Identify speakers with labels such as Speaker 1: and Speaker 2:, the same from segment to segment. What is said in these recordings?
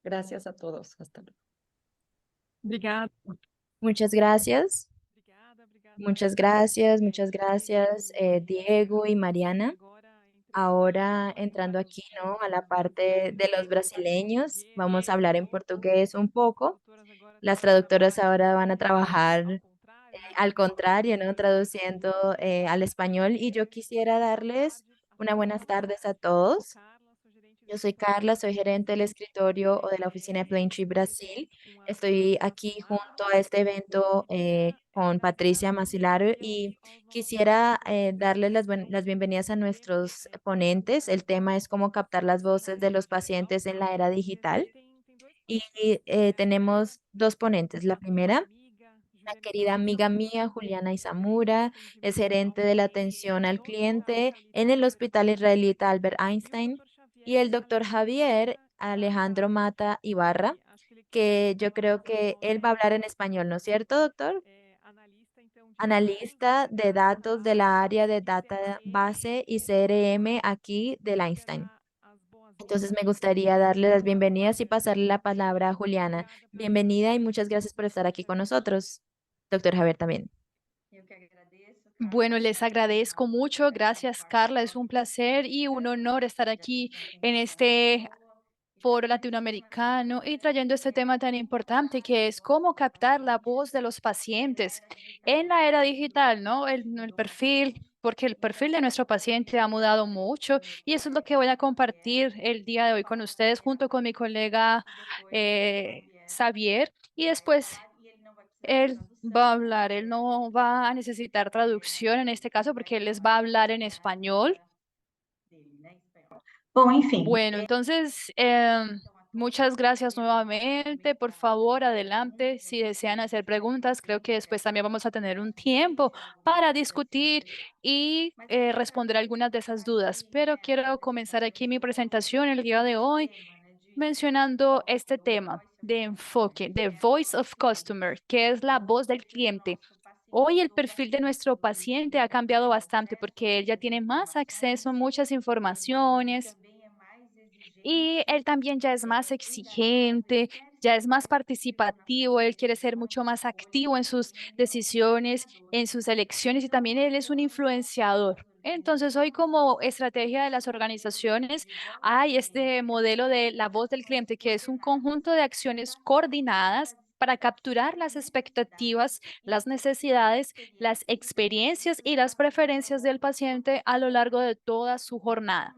Speaker 1: Gracias a todos. Hasta luego.
Speaker 2: Obrigada,
Speaker 3: Muchas gracias. Muchas gracias, Diego y Mariana. Ahora entrando aquí, ¿no? A la parte de los brasileños, vamos a hablar en portugués un poco. Las traductoras ahora van a trabajar al contrario, ¿no? Traduciendo al español y yo quisiera darles unas buenas tardes a todos. Yo soy Carla, soy gerente del escritorio o de la oficina de Plaintree Brasil. Estoy aquí junto a este evento con Patricia Macilaro y quisiera darles las bienvenidas a nuestros ponentes. El tema es cómo captar las voces de los pacientes en la era digital. Y tenemos dos ponentes. La primera, una querida amiga mía, Juliana Izamura, es gerente de la atención al cliente en el Hospital Israelita Albert Einstein, y el doctor Javier Alejandro Mata Ibarra, que yo creo que él va a hablar en español, ¿no es cierto, doctor? Analista de datos de la área de database y CRM aquí del Einstein. Entonces me gustaría darle las bienvenidas y pasarle la palabra a Juliana. Bienvenida y muchas gracias por estar aquí con nosotros. Doctor Javier también.
Speaker 2: Bueno, les agradezco mucho. Gracias, Carla. Es un placer y un honor estar aquí en este foro latinoamericano y trayendo este tema tan importante que es cómo captar la voz de los pacientes en la era digital, ¿no? El perfil, porque el perfil de nuestro paciente ha mudado mucho y eso es lo que voy a compartir el día de hoy con ustedes junto con mi colega Xavier y después él va a hablar, él no va a necesitar traducción en este caso porque él les va a hablar en español.
Speaker 4: Bom, enfim,
Speaker 2: Bueno, entonces, muchas gracias nuevamente. Por favor, adelante si desean hacer preguntas. Creo que después también vamos a tener un tiempo para discutir y responder algunas de esas dudas. Pero quiero comenzar aquí mi presentación el día de hoy mencionando este tema de enfoque, de Voice of Customer, que es la voz del cliente. Hoy el perfil de nuestro paciente ha cambiado bastante porque él ya tiene más acceso a muchas informaciones y él también ya es más exigente, ya es más participativo, él quiere ser mucho más activo en sus decisiones, en sus elecciones y también él es un influenciador. Entonces, hoy como estrategia de las organizaciones hay este modelo de la voz del cliente, que es un conjunto de acciones coordinadas para capturar las expectativas, las necesidades, las experiencias y las preferencias del paciente a lo largo de toda su jornada.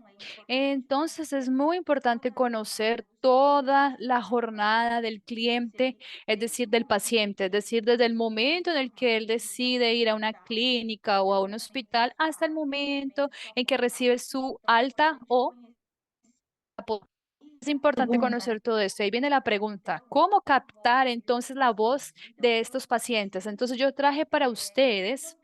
Speaker 2: Entonces es muy importante conocer toda la jornada del cliente, es decir, del paciente, es decir, desde el momento en el que él decide ir a una clínica o a un hospital hasta el momento en que recibe su alta o es importante conocer todo esto. Ahí viene la pregunta, ¿cómo captar entonces la voz de estos pacientes? Entonces yo traje para ustedes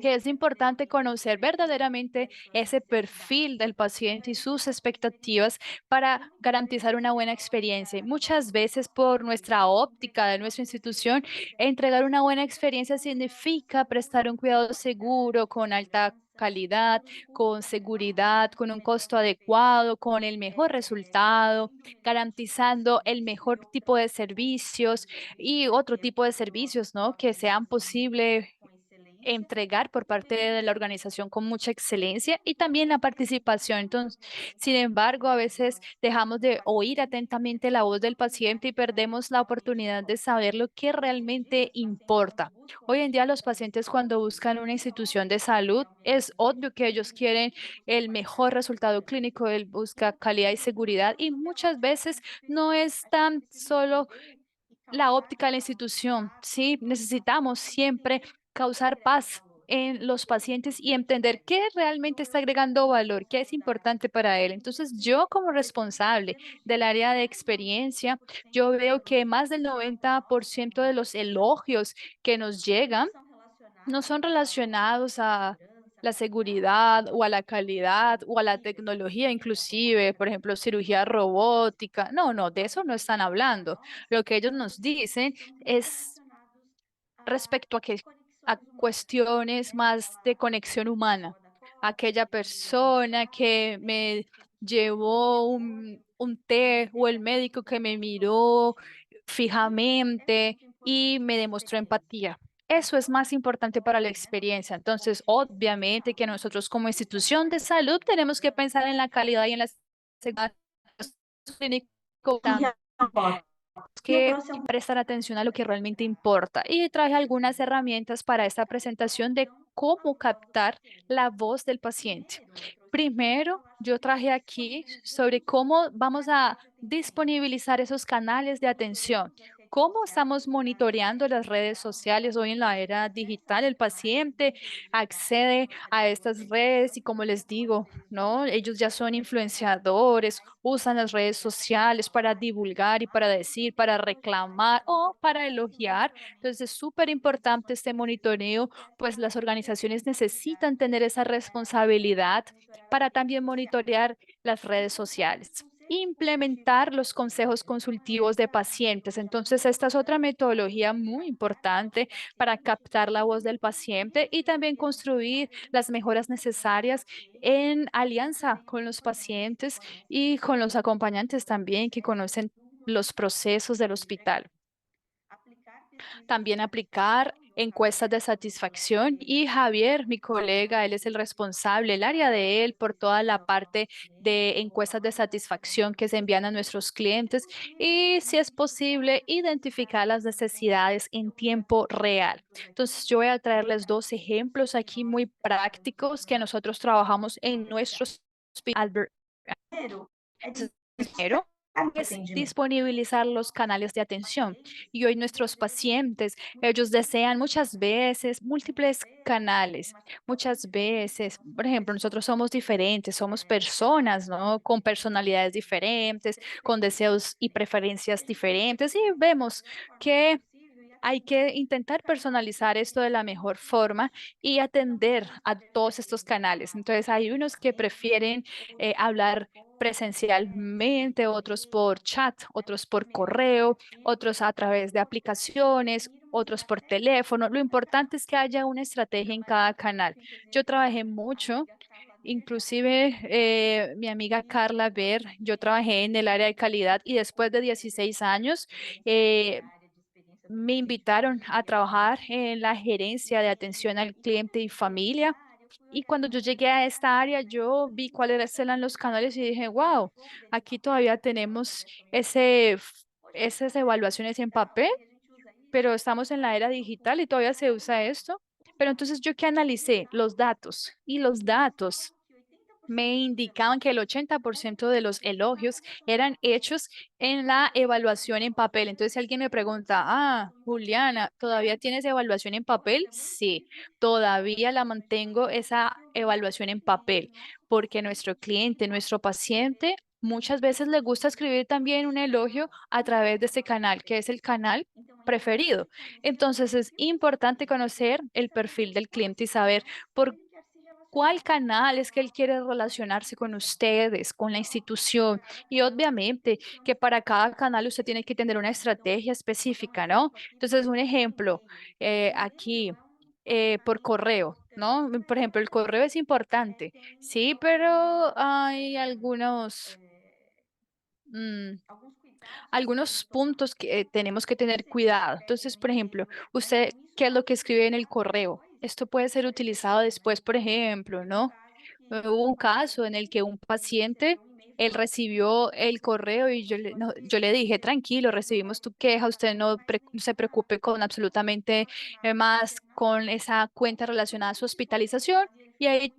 Speaker 2: que es importante conocer verdaderamente ese perfil del paciente y sus expectativas para garantizar una buena experiencia. Y muchas veces por nuestra óptica de nuestra institución, entregar una buena experiencia significa prestar un cuidado seguro, con alta calidad, con seguridad, con un costo adecuado, con el mejor resultado, garantizando el mejor tipo de servicios y otro tipo de servicios, ¿no? Que sean posibles entregar por parte de la organización con mucha excelencia y también la participación. Entonces, sin embargo, a veces dejamos de oír atentamente la voz del paciente y perdemos la oportunidad de saber lo que realmente importa. Hoy en día los pacientes cuando buscan una institución de salud, es obvio que ellos quieren el mejor resultado clínico, él busca calidad y seguridad y muchas veces no es tan solo la óptica de la institución, ¿sí? Necesitamos siempre causar paz en los pacientes y entender qué realmente está agregando valor, qué es importante para él. Entonces, yo como responsable del área de experiencia, yo veo que más del 90% de los elogios que nos llegan no son relacionados a la seguridad o a la calidad o a la tecnología, inclusive, por ejemplo, cirugía robótica. No, no, de eso no están hablando. Lo que ellos nos dicen es respecto a cuestiones más de conexión humana. Aquella persona que me llevó un té o el médico que me miró fijamente y me demostró empatía. Eso es más importante para la experiencia. Entonces, obviamente que nosotros como institución de salud tenemos que pensar en la calidad y en la seguridad clínica
Speaker 3: Que relato. E o
Speaker 2: que
Speaker 3: próximo
Speaker 2: prestar atención a lo que realmente importa. Y traje algunas herramientas para esta presentación de cómo captar la voz del paciente. Primero, yo traje aquí sobre cómo vamos a disponibilizar esos canales de atención. ¿Cómo estamos monitoreando las redes sociales hoy en la era digital? El paciente accede a estas redes y como les digo, ¿no? Ellos ya son influenciadores, usan las redes sociales para divulgar y para decir, para reclamar o para elogiar. Entonces es súper importante este monitoreo, pues las organizaciones necesitan tener esa responsabilidad para también monitorear las redes sociales. Implementar los consejos consultivos de pacientes. Entonces, esta es otra metodología muy importante para captar la voz del paciente y también construir las mejoras necesarias en alianza con los pacientes y con los acompañantes también que conocen los procesos del hospital. También aplicar encuestas de satisfacción y Javier, mi colega, él es el responsable, el área de él por toda la parte de encuestas de satisfacción que se envían a nuestros clientes y si es posible identificar las necesidades en tiempo real. Entonces yo voy a traerles dos ejemplos aquí muy prácticos que nosotros trabajamos en nuestros hospital.
Speaker 3: é
Speaker 2: Primero es
Speaker 3: atendimento.
Speaker 2: disponibilizar los canales de atención. Y hoy nuestros pacientes, ellos desean muchas veces múltiples canales, muchas veces, por ejemplo, nosotros somos diferentes, somos personas, ¿no? Con personalidades diferentes, con deseos y preferencias diferentes y vemos que hay que intentar personalizar esto de la mejor forma y atender a todos estos canales. Entonces, hay unos que prefieren hablar presencialmente, otros por chat, otros por correo, otros a través de aplicaciones, otros por teléfono. Lo importante es que haya una estrategia en cada canal. Yo trabajé mucho. Inclusive mi amiga Carla Ver, yo trabajé en el área de calidad y después de 16 años me invitaron a trabajar en la gerencia de atención al cliente y familia. Y cuando yo llegué a esta área, yo vi cuáles eran los canales y dije, wow, aquí todavía tenemos esas evaluaciones en papel, pero estamos en la era digital y todavía se usa esto. Pero entonces yo que analicé los datos y los datos me indicaban que el 80% de los elogios eran hechos en la evaluación en papel. Entonces, si alguien me pregunta, Juliana, ¿todavía tienes evaluación en papel? Sí, todavía la mantengo esa evaluación en papel, porque nuestro cliente, nuestro paciente, muchas veces le gusta escribir también un elogio a través de este canal, que es el canal preferido. Entonces, es importante conocer el perfil del cliente y saber por cuál canal es que él quiere relacionarse con ustedes, con la institución. Y obviamente que para cada canal usted tiene que tener una estrategia específica, ¿no? Entonces, un ejemplo, aquí por correo, ¿no? Por ejemplo, el correo es importante, sí, pero hay mm, algunos puntos que tenemos que tener cuidado. Entonces, por ejemplo, usted, ¿qué es lo que escribe en el correo? Esto puede ser utilizado después, por ejemplo, ¿no? Hubo un caso en el que un paciente, él recibió el correo y yo le dije, tranquilo, recibimos tu queja, usted no se preocupe con absolutamente más con esa cuenta relacionada a su hospitalización. Y ahí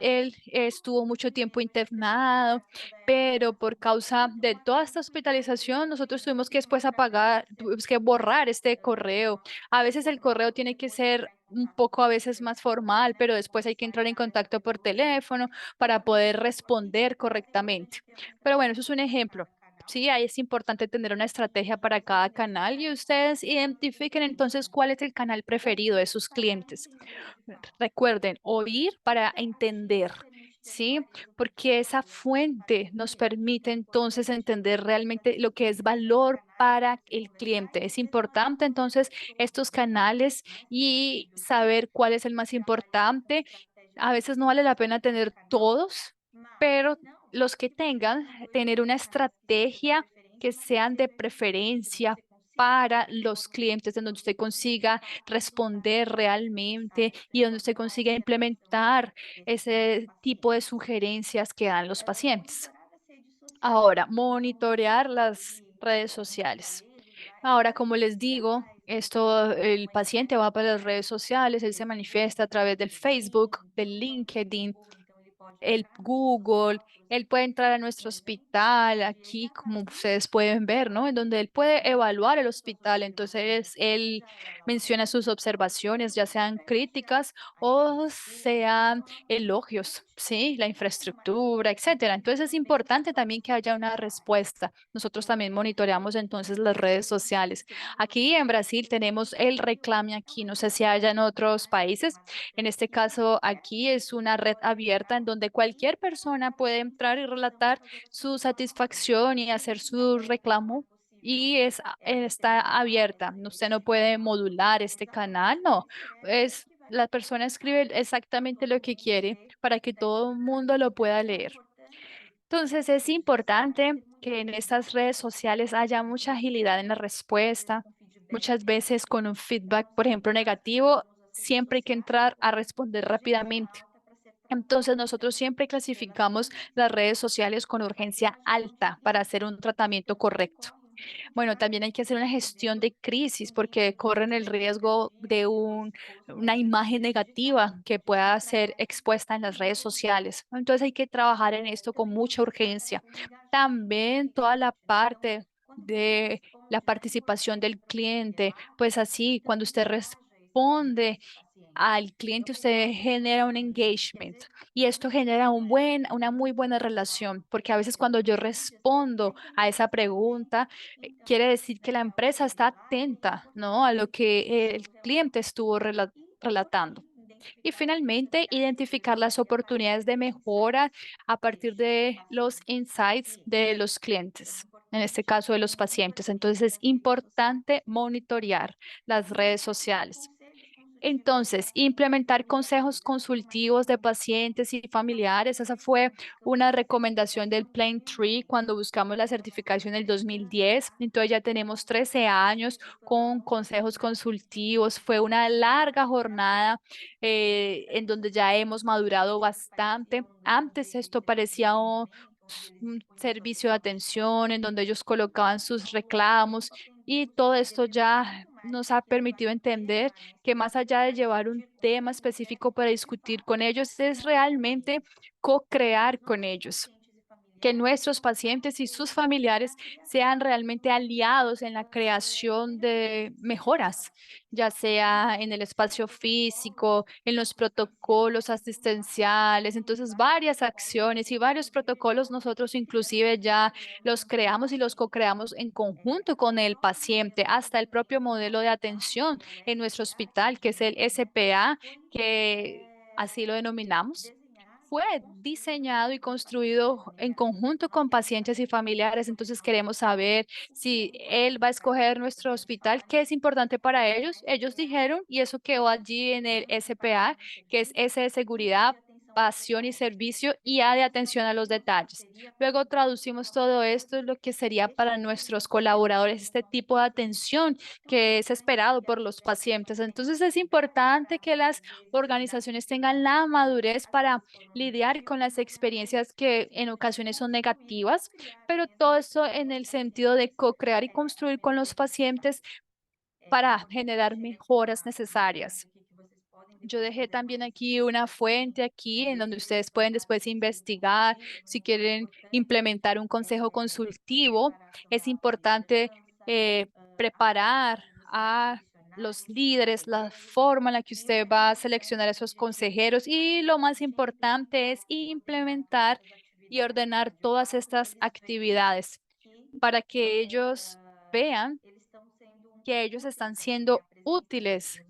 Speaker 2: él estuvo mucho tiempo internado, pero por causa de toda esta hospitalización, nosotros tuvimos que después apagar, tuvimos que borrar este correo. A veces el correo tiene que ser un poco a veces más formal, pero después hay que entrar en contacto por teléfono para poder responder correctamente. Pero bueno, eso es un ejemplo. Sí, ahí es importante tener una estrategia para cada canal y ustedes identifiquen entonces cuál es el canal preferido de sus clientes. Recuerden, oír para entender, ¿sí? Porque esa fuente nos permite entonces entender realmente lo que es valor para el cliente. Es importante entonces estos canales y saber cuál es el más importante. A veces no vale la pena tener todos, pero los que tengan, tener una estrategia que sean de preferencia para los clientes, en donde usted consiga responder realmente y donde usted consiga implementar ese tipo de sugerencias que dan los pacientes. Ahora, monitorear las redes sociales. Ahora, como les digo, esto, el paciente va para las redes sociales, él se manifiesta a través del Facebook, del LinkedIn, el Google, él puede entrar a nuestro hospital aquí, como ustedes pueden ver, ¿no? En donde él puede evaluar el hospital. Entonces, él menciona sus observaciones, ya sean críticas o sean elogios, ¿sí? La infraestructura, etcétera. Entonces, es importante también que haya una respuesta. Nosotros también monitoreamos entonces las redes sociales. Aquí en Brasil tenemos el Reclame Aquí, no sé si haya en otros países. En este caso, aquí es una red abierta en donde cualquier persona puede entrar y relatar su satisfacción y hacer su reclamo. Y está abierta. Usted no puede modular este canal, no. La persona escribe exactamente lo que quiere para que todo el mundo lo pueda leer. Entonces, es importante que en estas redes sociales haya mucha agilidad en la respuesta. Muchas veces con un feedback, por ejemplo, negativo, siempre hay que entrar a responder rápidamente. Entonces, nosotros siempre clasificamos las redes sociales con urgencia alta para hacer un tratamiento correcto. Bueno, también hay que hacer una gestión de crisis porque corren el riesgo de una imagen negativa que pueda ser expuesta en las redes sociales. Entonces hay que trabajar en esto con mucha urgencia. También toda la parte de la participación del cliente, pues así, cuando usted responde al cliente, usted genera un engagement y esto genera una muy buena relación, porque a veces cuando yo respondo a esa pregunta, quiere decir que la empresa está atenta, ¿no? A lo que el cliente estuvo relatando. Y finalmente, identificar las oportunidades de mejora a partir de los insights de los clientes, en este caso de los pacientes. Entonces, es importante monitorear las redes sociales. Entonces, implementar consejos consultivos de pacientes y familiares, esa fue una recomendación del Plan Tree cuando buscamos la certificación en el 2010. Entonces ya tenemos 13 años con consejos consultivos. Fue una larga jornada en donde ya hemos madurado bastante. Antes esto parecía un servicio de atención en donde ellos colocaban sus reclamos y todo esto ya nos ha permitido entender que más allá de llevar un tema específico para discutir con ellos, es realmente co-crear con ellos, que nuestros pacientes y sus familiares sean realmente aliados en la creación de mejoras, ya sea en el espacio físico, en los protocolos asistenciales. Entonces, varias acciones y varios protocolos nosotros inclusive ya los creamos y los co-creamos en conjunto con el paciente, hasta el propio modelo de atención en nuestro hospital, que es el SPA, que así lo denominamos, fue diseñado y construido en conjunto con pacientes y familiares. Entonces queremos saber si él va a escoger nuestro hospital, qué es importante para ellos. Ellos dijeron, y eso quedó allí en el SPA, que es S de seguridad, pasión y servicio, y A de atención a los detalles. Luego traducimos todo esto, lo que sería para nuestros colaboradores este tipo de atención que es esperado por los pacientes. Entonces es importante que las organizaciones tengan la madurez para lidiar con las experiencias que en ocasiones son negativas, pero todo esto en el sentido de co-crear y construir con los pacientes para generar mejoras necesarias. Yo dejé también aquí una fuente aquí en donde ustedes pueden después investigar si quieren implementar un consejo consultivo. Es importante preparar a los líderes, la forma en la que usted va a seleccionar a esos consejeros y lo más importante es implementar y ordenar todas estas actividades para que ellos vean que ellos están siendo útiles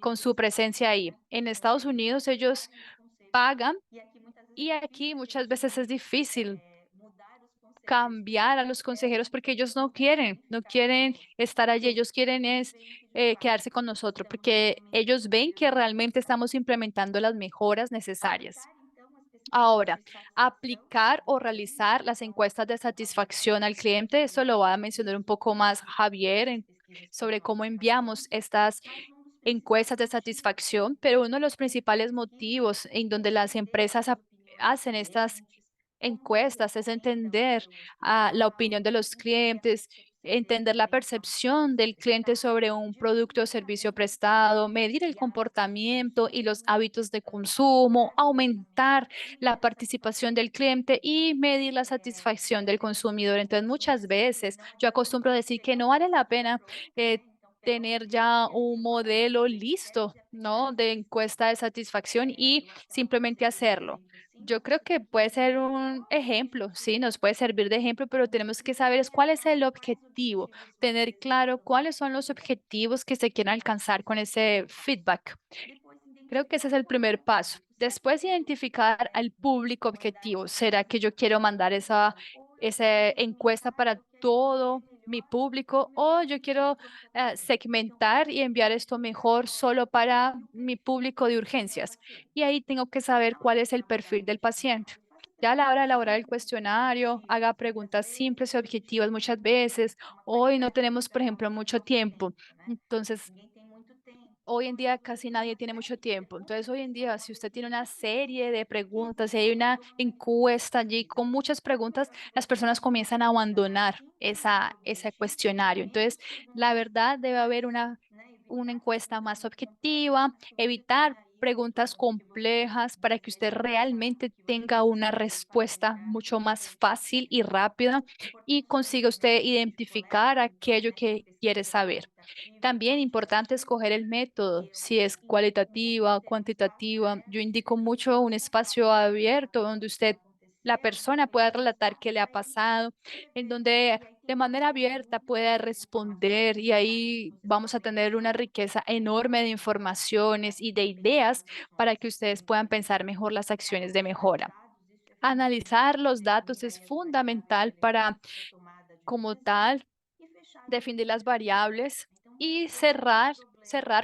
Speaker 2: con su presencia ahí. En Estados Unidos ellos pagan y aquí muchas veces es difícil cambiar a los consejeros porque ellos no quieren estar allí, ellos quieren es quedarse con nosotros porque ellos ven que realmente estamos implementando las mejoras necesarias. Ahora, aplicar o realizar las encuestas de satisfacción al cliente, eso lo va a mencionar un poco más Javier sobre cómo enviamos estas encuestas de satisfacción, pero uno de los principales motivos en donde las empresas hacen estas encuestas es entender la opinión de los clientes, entender la percepción del cliente sobre un producto o servicio prestado, medir el comportamiento y los hábitos de consumo, aumentar la participación del cliente y medir la satisfacción del consumidor. Entonces, muchas veces yo acostumbro a decir que no vale la pena eh, tener ya un modelo listo, ¿no? De encuesta de satisfacción y simplemente hacerlo. Yo creo que puede ser un ejemplo, sí, nos puede servir de ejemplo, pero tenemos que saber es cuál es el objetivo, tener claro cuáles son los objetivos que se quieren alcanzar con ese feedback. Creo que ese es el primer paso. Después, identificar al público objetivo. ¿Será que yo quiero mandar esa encuesta para todo mi público o yo quiero segmentar y enviar esto mejor solo para mi público de urgencias? Y ahí tengo que saber cuál es el perfil del paciente. Ya a la hora de elaborar el cuestionario, haga preguntas simples y objetivas muchas veces. Hoy no tenemos, por ejemplo, mucho tiempo. Entonces, hoy en día casi nadie tiene mucho tiempo. Entonces, hoy en día, si usted tiene una serie de preguntas, si hay una encuesta allí con muchas preguntas, las personas comienzan a abandonar ese cuestionario. Entonces, la verdad, debe haber una encuesta más objetiva, evitar preguntas complejas para que usted realmente tenga una respuesta mucho más fácil y rápida y consiga usted identificar aquello que quiere saber. También importante escoger el método, si es cualitativa, cuantitativa. Yo indico mucho un espacio abierto donde la persona pueda relatar qué le ha pasado, en donde de manera abierta pueda responder y ahí vamos a tener una riqueza enorme de informaciones y de ideas para que ustedes puedan pensar mejor las acciones de mejora. Analizar los datos es fundamental para, como tal, definir las variables y cerrar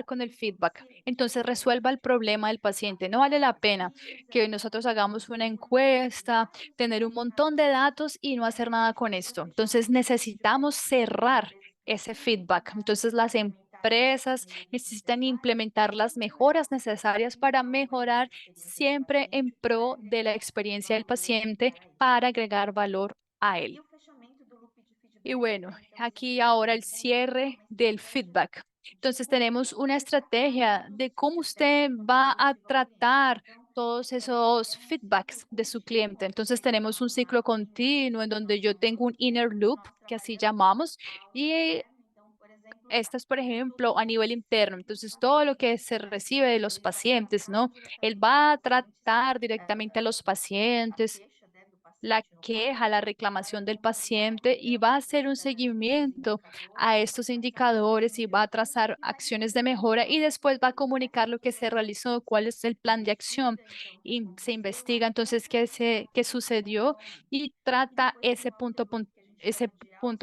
Speaker 2: con el feedback. Entonces resuelva el problema del paciente. No vale la pena que nosotros hagamos una encuesta, tener un montón de datos y no hacer nada con esto. Entonces necesitamos cerrar ese feedback. Entonces las empresas necesitan implementar las mejoras necesarias para mejorar siempre en pro de la experiencia del paciente para agregar valor a él. Y bueno, aquí ahora el cierre del feedback. Entonces tenemos una estrategia de cómo usted va a tratar todos esos feedbacks de su cliente. Entonces tenemos un ciclo continuo en donde yo tengo un inner loop, que así llamamos, y esto es, por ejemplo, a nivel interno. Entonces todo lo que se recibe de los pacientes, ¿no? Él va a tratar directamente a los pacientes la queja, la reclamación del paciente y va a hacer un seguimiento a estos indicadores y va a trazar acciones de mejora y después va a comunicar lo que se realizó, cuál es el plan de acción y se investiga entonces qué sucedió y trata ese punto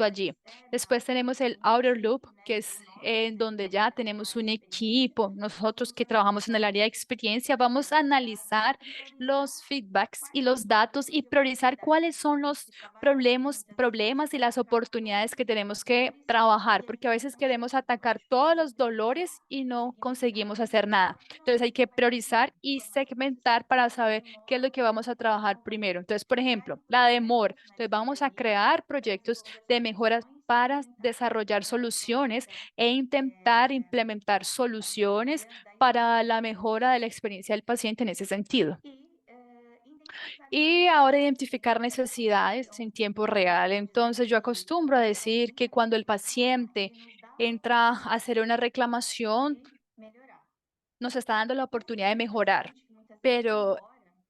Speaker 2: allí. Después tenemos el outer loop, que es en donde ya tenemos un equipo. Nosotros que trabajamos en el área de experiencia, vamos a analizar los feedbacks y los datos y priorizar cuáles son los problemas y las oportunidades que tenemos que trabajar, porque a veces queremos atacar todos los dolores y no conseguimos hacer nada. Entonces hay que priorizar y segmentar para saber qué es lo que vamos a trabajar primero. Entonces, por ejemplo, la demora. Entonces vamos a crear proyectos de mejoras para desarrollar soluciones e intentar implementar soluciones para la mejora de la experiencia del paciente en ese sentido. Y ahora identificar necesidades en tiempo real. Entonces yo acostumbro a decir que cuando el paciente entra a hacer una reclamación, nos está dando la oportunidad de mejorar. Pero,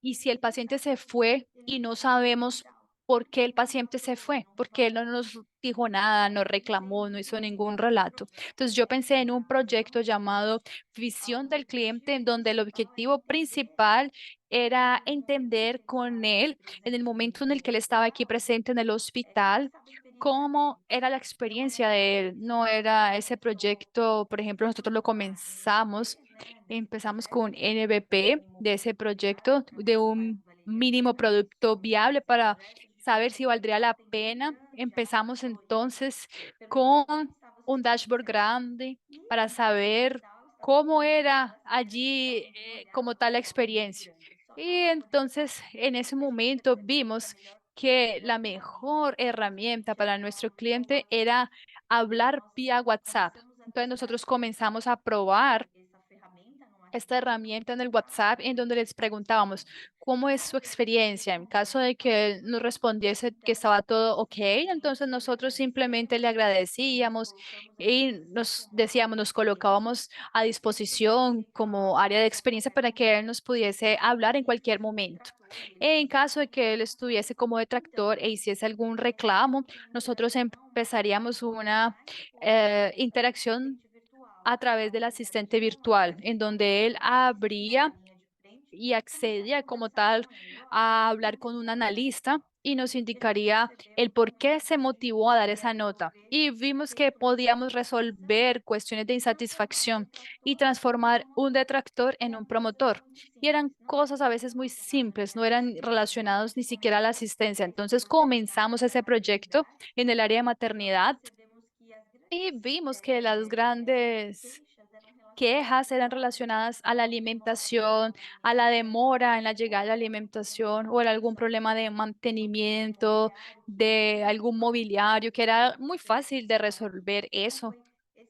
Speaker 2: ¿y si el paciente se fue y no sabemos por qué el paciente se fue? Porque él no nos dijo nada, no reclamó, no hizo ningún relato. Entonces, yo pensé en un proyecto llamado Visión del Cliente, en donde el objetivo principal era entender con él, en el momento en el que él estaba aquí presente en el hospital, cómo era la experiencia de él. No era ese proyecto, por ejemplo, nosotros lo comenzamos. Empezamos con MVP de ese proyecto, de un mínimo producto viable para saber si valdría la pena. Empezamos entonces con un dashboard grande para saber cómo era allí como tal la experiencia. Y entonces en ese momento vimos que la mejor herramienta para nuestro cliente era hablar vía WhatsApp. Entonces nosotros comenzamos a probar esta herramienta en el WhatsApp en donde les preguntábamos cómo es su experiencia. En caso de que él nos respondiese que estaba todo ok, entonces nosotros simplemente le agradecíamos y nos decíamos, nos colocábamos a disposición como área de experiencia para que él nos pudiese hablar en cualquier momento. En caso de que él estuviese como detractor e hiciese algún reclamo, nosotros empezaríamos una interacción a través del asistente virtual, en donde él abría y accedía como tal a hablar con un analista y nos indicaría el por qué se motivó a dar esa nota. Y vimos que podíamos resolver cuestiones de insatisfacción y transformar un detractor en un promotor. Y eran cosas a veces muy simples, no eran relacionados ni siquiera a la asistencia. Entonces comenzamos ese proyecto en el área de maternidad y vimos que las grandes quejas eran relacionadas a la alimentación, a la demora en la llegada de la alimentación o era algún problema de mantenimiento, de algún mobiliario, que era muy fácil de resolver eso.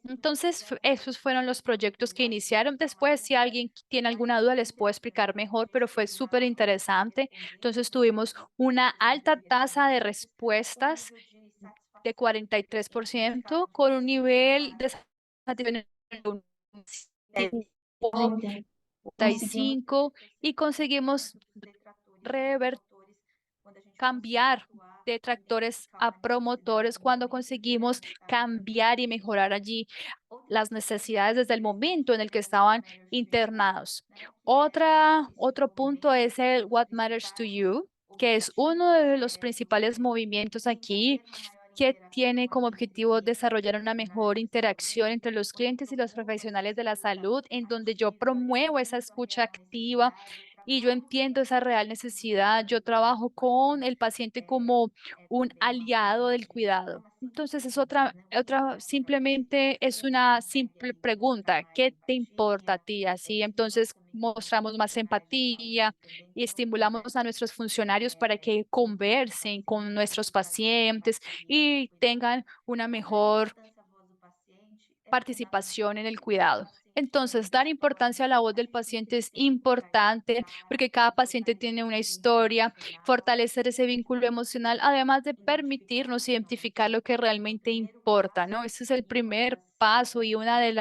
Speaker 2: Entonces, esos fueron los proyectos que iniciaron. Después, si alguien tiene alguna duda, les puedo explicar mejor, pero fue súper interesante. Entonces, tuvimos una alta tasa de respuestas de 43% con un nivel de satisfacción de un
Speaker 3: Conseguimos
Speaker 2: 55 y conseguimos rever cambiar de tractores a promotores cuando conseguimos cambiar y mejorar allí las necesidades desde el momento en el que estaban internados. Otro punto es el What Matters to You, que es uno de los principales movimientos aquí que tiene como objetivo desarrollar una mejor interacción entre los clientes y los profesionales de la salud, en donde yo promuevo esa escucha activa y yo entiendo esa real necesidad. Yo trabajo con el paciente como un aliado del cuidado. Entonces es simplemente es una simple pregunta. ¿Qué te importa a ti? Así, entonces mostramos más empatía y estimulamos a nuestros funcionarios para que conversen con nuestros pacientes y tengan una mejor participación en el cuidado. Entonces, dar importancia a la voz del paciente es importante porque cada paciente tiene una historia, fortalecer ese vínculo emocional, además de permitirnos identificar lo que realmente importa, ¿no? Ese es el primer paso y una de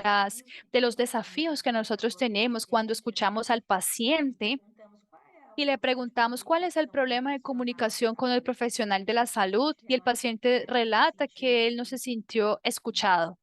Speaker 2: los desafíos que nosotros tenemos cuando escuchamos al paciente y le preguntamos cuál es el problema de comunicación con el profesional de la salud y el paciente relata que él no se sintió escuchado.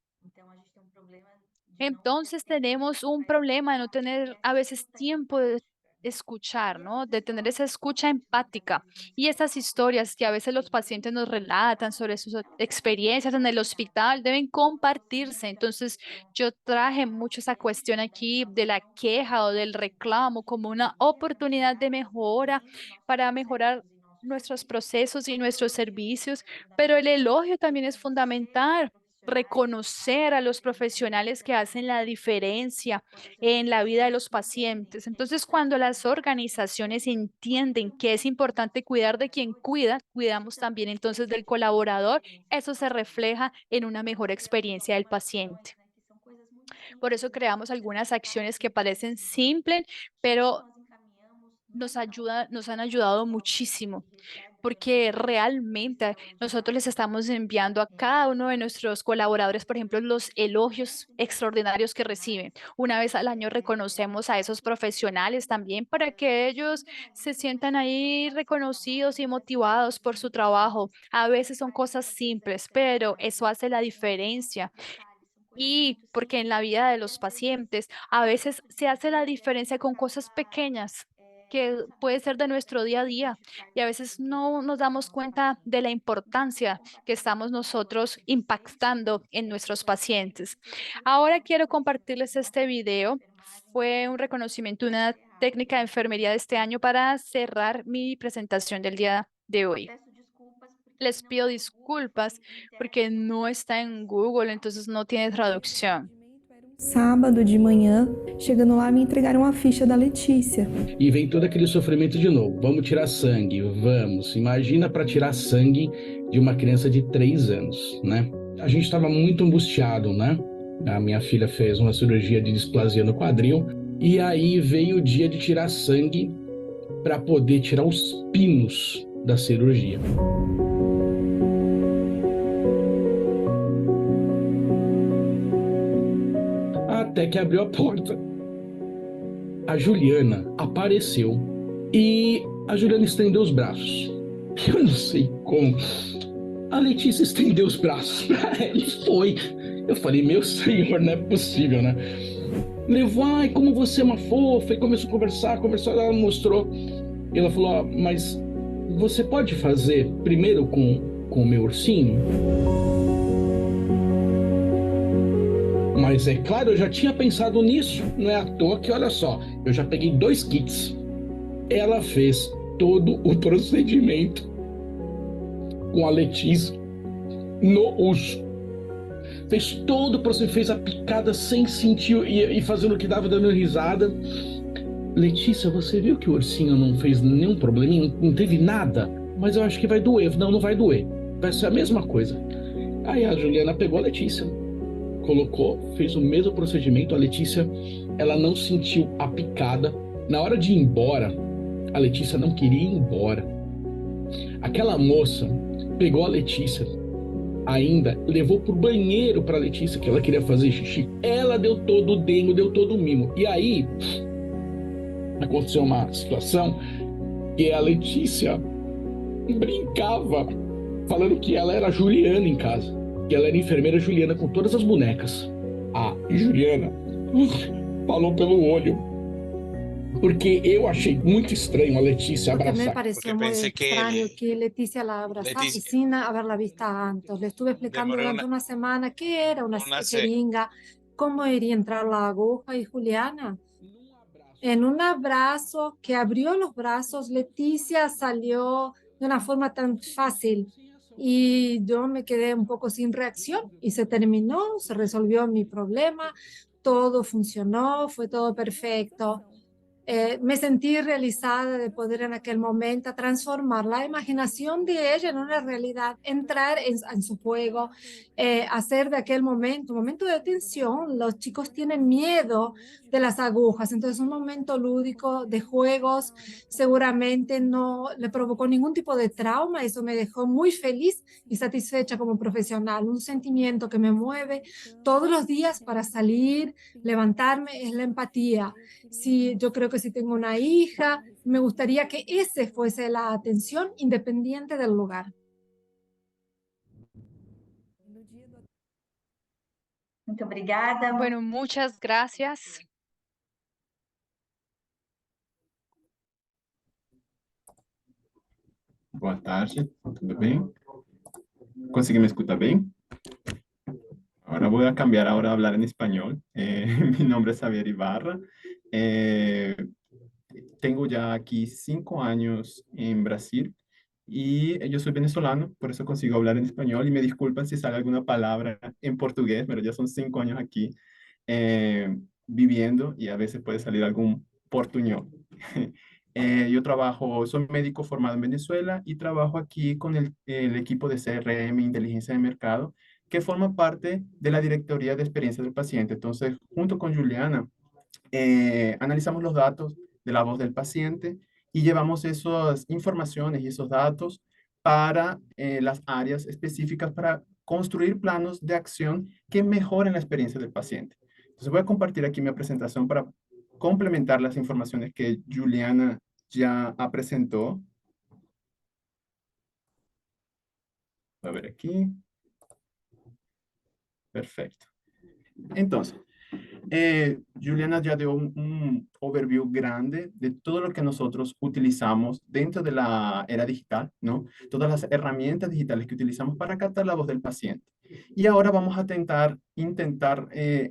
Speaker 2: Entonces tenemos un problema de no tener a veces tiempo de escuchar, ¿no? De tener esa escucha empática. Y esas historias que a veces los pacientes nos relatan sobre sus experiencias en el hospital deben compartirse. Entonces yo traje mucho esa cuestión aquí de la queja o del reclamo como una oportunidad de mejora para mejorar nuestros procesos y nuestros servicios, pero el elogio también es fundamental, reconocer a los profesionales que hacen la diferencia en la vida de los pacientes. Entonces, cuando las organizaciones entienden que es importante cuidar de quien cuida, cuidamos también entonces del colaborador, eso se refleja en una mejor experiencia del paciente. Por eso creamos algunas acciones que parecen simples, pero nos han ayudado muchísimo porque realmente nosotros les estamos enviando a cada uno de nuestros colaboradores, por ejemplo, los elogios extraordinarios que reciben. Una vez al año reconocemos a esos profesionales también para que ellos se sientan ahí reconocidos y motivados por su trabajo. A veces son cosas simples, pero eso hace la diferencia y porque en la vida de los pacientes a veces se hace la diferencia con cosas pequeñas que puede ser de nuestro día a día y a veces no nos damos cuenta de la importancia que estamos nosotros impactando en nuestros pacientes. Ahora quiero compartirles este video. Fue un reconocimiento, una técnica de enfermería de este año para cerrar mi presentación del día de hoy. Les pido disculpas porque no está en Google, entonces no tiene traducción.
Speaker 1: Sábado de manhã, chegando lá, me entregaram a ficha da Letícia.
Speaker 4: E vem todo aquele sofrimento de novo. Vamos tirar sangue, vamos. Imagina para tirar sangue de uma criança de 3 anos, né? A gente estava muito angustiado, né? A minha filha fez uma cirurgia de displasia no quadril e aí veio o dia de tirar sangue para poder tirar os pinos da cirurgia. Até que abriu a porta. A Juliana apareceu e a Juliana estendeu os braços. Eu não sei como. A Letícia estendeu os braços pra ela e foi. Eu falei, meu senhor, não é possível, né? Levou, ai, como você é uma fofa, e começou a conversar, ela mostrou. E ela falou, ah, mas você pode fazer primeiro com o meu ursinho? Mas é claro, eu já tinha pensado nisso. Não é à toa que, olha só, eu já peguei 2 kits. Ela fez todo o procedimento com a Letícia no uso. Fez todo o procedimento, fez a picada sem sentir e fazendo o que dava, dando risada. Letícia, você viu que o ursinho não fez nenhum probleminha? Não teve nada? Mas eu acho que vai doer. Não, não vai doer. Vai ser a mesma coisa. Aí a Juliana pegou a Letícia, colocou, fez o mesmo procedimento. A Letícia, ela não sentiu a picada. Na hora de ir embora, a Letícia não queria ir embora. Aquela moça pegou a Letícia, ainda levou pro banheiro para a Letícia, que ela queria fazer xixi. Ela deu todo o dengo, deu todo o mimo. E aí aconteceu uma situação que a Letícia brincava falando que ela era Juliana em casa, que ela era enfermeira Juliana com todas as bonecas. A Juliana falou pelo olho, porque eu achei muito estranho a Letícia
Speaker 5: Porque
Speaker 4: abraçar.
Speaker 5: me pareció
Speaker 6: Porque
Speaker 5: muy
Speaker 6: pensé
Speaker 5: extraño que Leticia la abrazase
Speaker 6: Leticia,
Speaker 5: sin haberla vista antes. Le estuve explicando
Speaker 6: demoré
Speaker 5: durante una semana qué era una
Speaker 6: una
Speaker 5: jeringa, cómo iría a entrar la aguja y Juliana. En un abrazo que abrió los brazos, Leticia salió de una forma tan fácil y yo me quedé un poco sin reacción y se terminó, se resolvió mi problema, todo funcionó, fue todo perfecto. Me sentí realizada de poder en aquel momento transformar la imaginación de ella en una realidad, entrar en su juego, hacer de aquel momento un momento de tensión. Los chicos tienen miedo de las agujas, entonces un momento lúdico de juegos seguramente no le provocó ningún tipo de trauma. Eso me dejó muy feliz y satisfecha como profesional. Un sentimiento que me mueve todos los días para salir, levantarme, es la empatía. Si yo creo que si tengo una hija, me gustaría que ese fuese la atención independiente del lugar.
Speaker 7: Muito obrigada.
Speaker 2: Bueno, muchas gracias.
Speaker 8: Boa tarde, tudo bem? ¿Consegui me escuchar bien? Ahora voy a cambiar ahora a hablar en español. Mi nombre es Javier Ibarra. Eh, Tengo ya aquí 5 años en Brasil y yo soy venezolano, por eso consigo hablar en español y me disculpan si sale alguna palabra en portugués, pero ya son 5 años aquí viviendo y a veces puede salir algún portuñol. Yo trabajo, soy médico formado en Venezuela y trabajo aquí con el equipo de CRM, Inteligencia de Mercado, que forma parte de la Directoría de Experiencia del Paciente. Entonces, junto con Juliana, analizamos los datos de la voz del paciente y llevamos esas informaciones y esos datos para las áreas específicas para construir planos de acción que mejoren la experiencia del paciente. Entonces voy a compartir aquí mi presentación para complementar las informaciones que Juliana ya presentó. Voy a ver aquí. Perfecto. Entonces, Juliana ya dio un overview grande de todo lo que nosotros utilizamos dentro de la era digital, ¿no? Todas las herramientas digitales que utilizamos para captar la voz del paciente. Y ahora vamos a intentar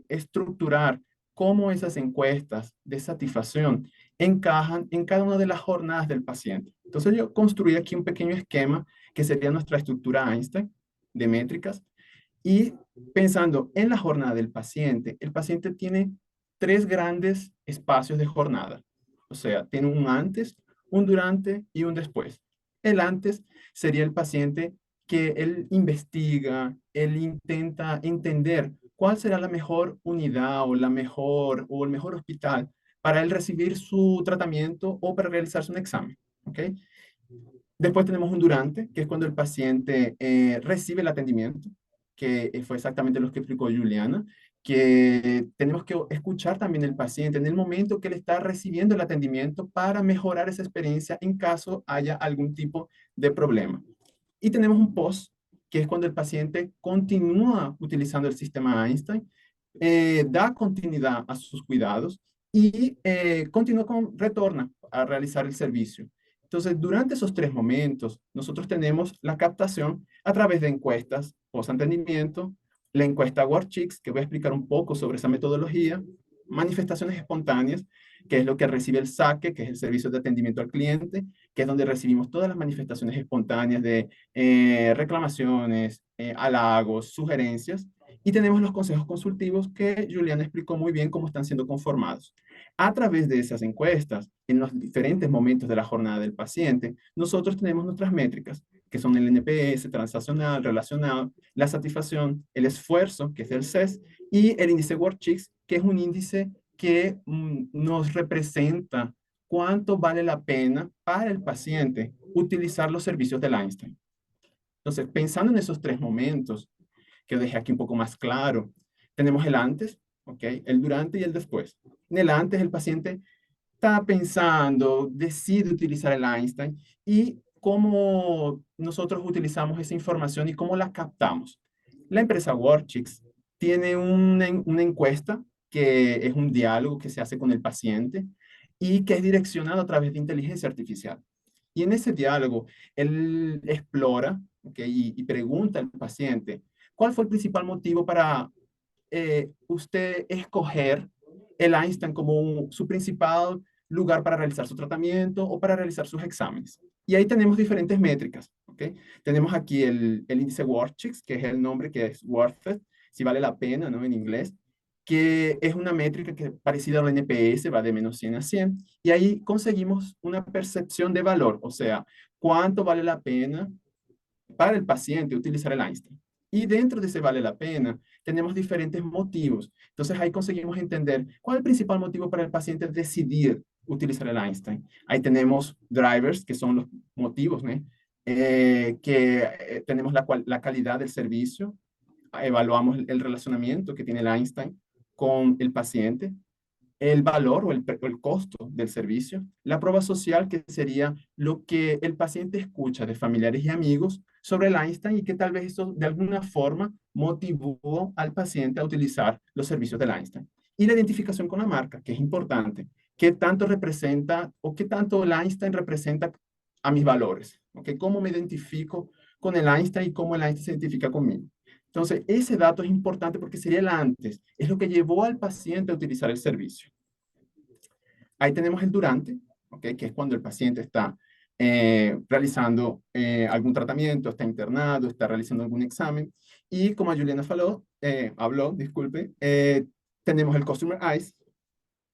Speaker 8: estructurar cómo esas encuestas de satisfacción encajan en cada una de las jornadas del paciente. Entonces yo construí aquí un pequeño esquema que sería nuestra estructura Einstein de métricas y pensando en la jornada del paciente, el paciente tiene tres grandes espacios de jornada. O sea, tiene un antes, un durante y un después. El antes sería el paciente que él investiga, él intenta entender cuál será la mejor unidad o el mejor hospital para él recibir su tratamiento o para realizarse un examen. ¿Ok? Después tenemos un durante, que es cuando el paciente recibe el atendimiento, que fue exactamente lo que explicó Juliana, que tenemos que escuchar también el paciente en el momento que él está recibiendo el atendimiento para mejorar esa experiencia en caso haya algún tipo de problema. Y tenemos un post, que es cuando el paciente continúa utilizando el sistema Einstein, da continuidad a sus cuidados y retorna a realizar el servicio. Entonces, durante esos tres momentos, nosotros tenemos la captación a través de encuestas post-atendimiento, la encuesta WorkChicks, que voy a explicar un poco sobre esa metodología, manifestaciones espontáneas, que es lo que recibe el SAQE, que es el Servicio de Atendimiento al Cliente, que es donde recibimos todas las manifestaciones espontáneas de reclamaciones, halagos, sugerencias, y tenemos los consejos consultivos que Juliana explicó muy bien cómo están siendo conformados. A través de esas encuestas, en los diferentes momentos de la jornada del paciente, nosotros tenemos nuestras métricas, que son el NPS, transaccional, relacional, la satisfacción, el esfuerzo, que es el CES, y el índice WorkChicks, que es un índice que nos representa cuánto vale la pena para el paciente utilizar los servicios del Einstein. Entonces, pensando en esos tres momentos, que dejé aquí un poco más claro, tenemos el antes, ¿ok? El durante y el después. En el antes, el paciente está pensando, decide utilizar el Einstein y cómo nosotros utilizamos esa información y cómo la captamos. La empresa WorkChicks tiene una encuesta que es un diálogo que se hace con el paciente y que es direccionado a través de inteligencia artificial. Y en ese diálogo, él explora, ¿okay? Y pregunta al paciente, ¿cuál fue el principal motivo para usted escoger el Einstein como su principal lugar para realizar su tratamiento o para realizar sus exámenes? Y ahí tenemos diferentes métricas, ¿ok? Tenemos aquí el índice WorkChicks, que es el nombre que es worth it, si vale la pena, ¿no? En inglés, que es una métrica que parecida al NPS, va de menos 100 a 100, y ahí conseguimos una percepción de valor, o sea, cuánto vale la pena para el paciente utilizar el Einstein. Y dentro de ese vale la pena, tenemos diferentes motivos. Entonces ahí conseguimos entender cuál es el principal motivo para el paciente decidir utilizar el Einstein. Ahí tenemos drivers, que son los motivos, ¿no? Tenemos la calidad del servicio, evaluamos el relacionamiento que tiene el Einstein con el paciente, el valor o el costo del servicio, la prueba social, que sería lo que el paciente escucha de familiares y amigos sobre el Einstein y que tal vez eso de alguna forma motivó al paciente a utilizar los servicios del Einstein. Y la identificación con la marca, que es importante. ¿Qué tanto representa o qué tanto el Einstein representa a mis valores? ¿Okay? ¿Cómo me identifico con el Einstein y cómo el Einstein se identifica conmigo? Entonces, ese dato es importante porque sería el antes, es lo que llevó al paciente a utilizar el servicio. Ahí tenemos el durante, ¿okay? Que es cuando el paciente está realizando algún tratamiento, está internado, está realizando algún examen. Y como Juliana habló, disculpe, tenemos el Customer Eyes,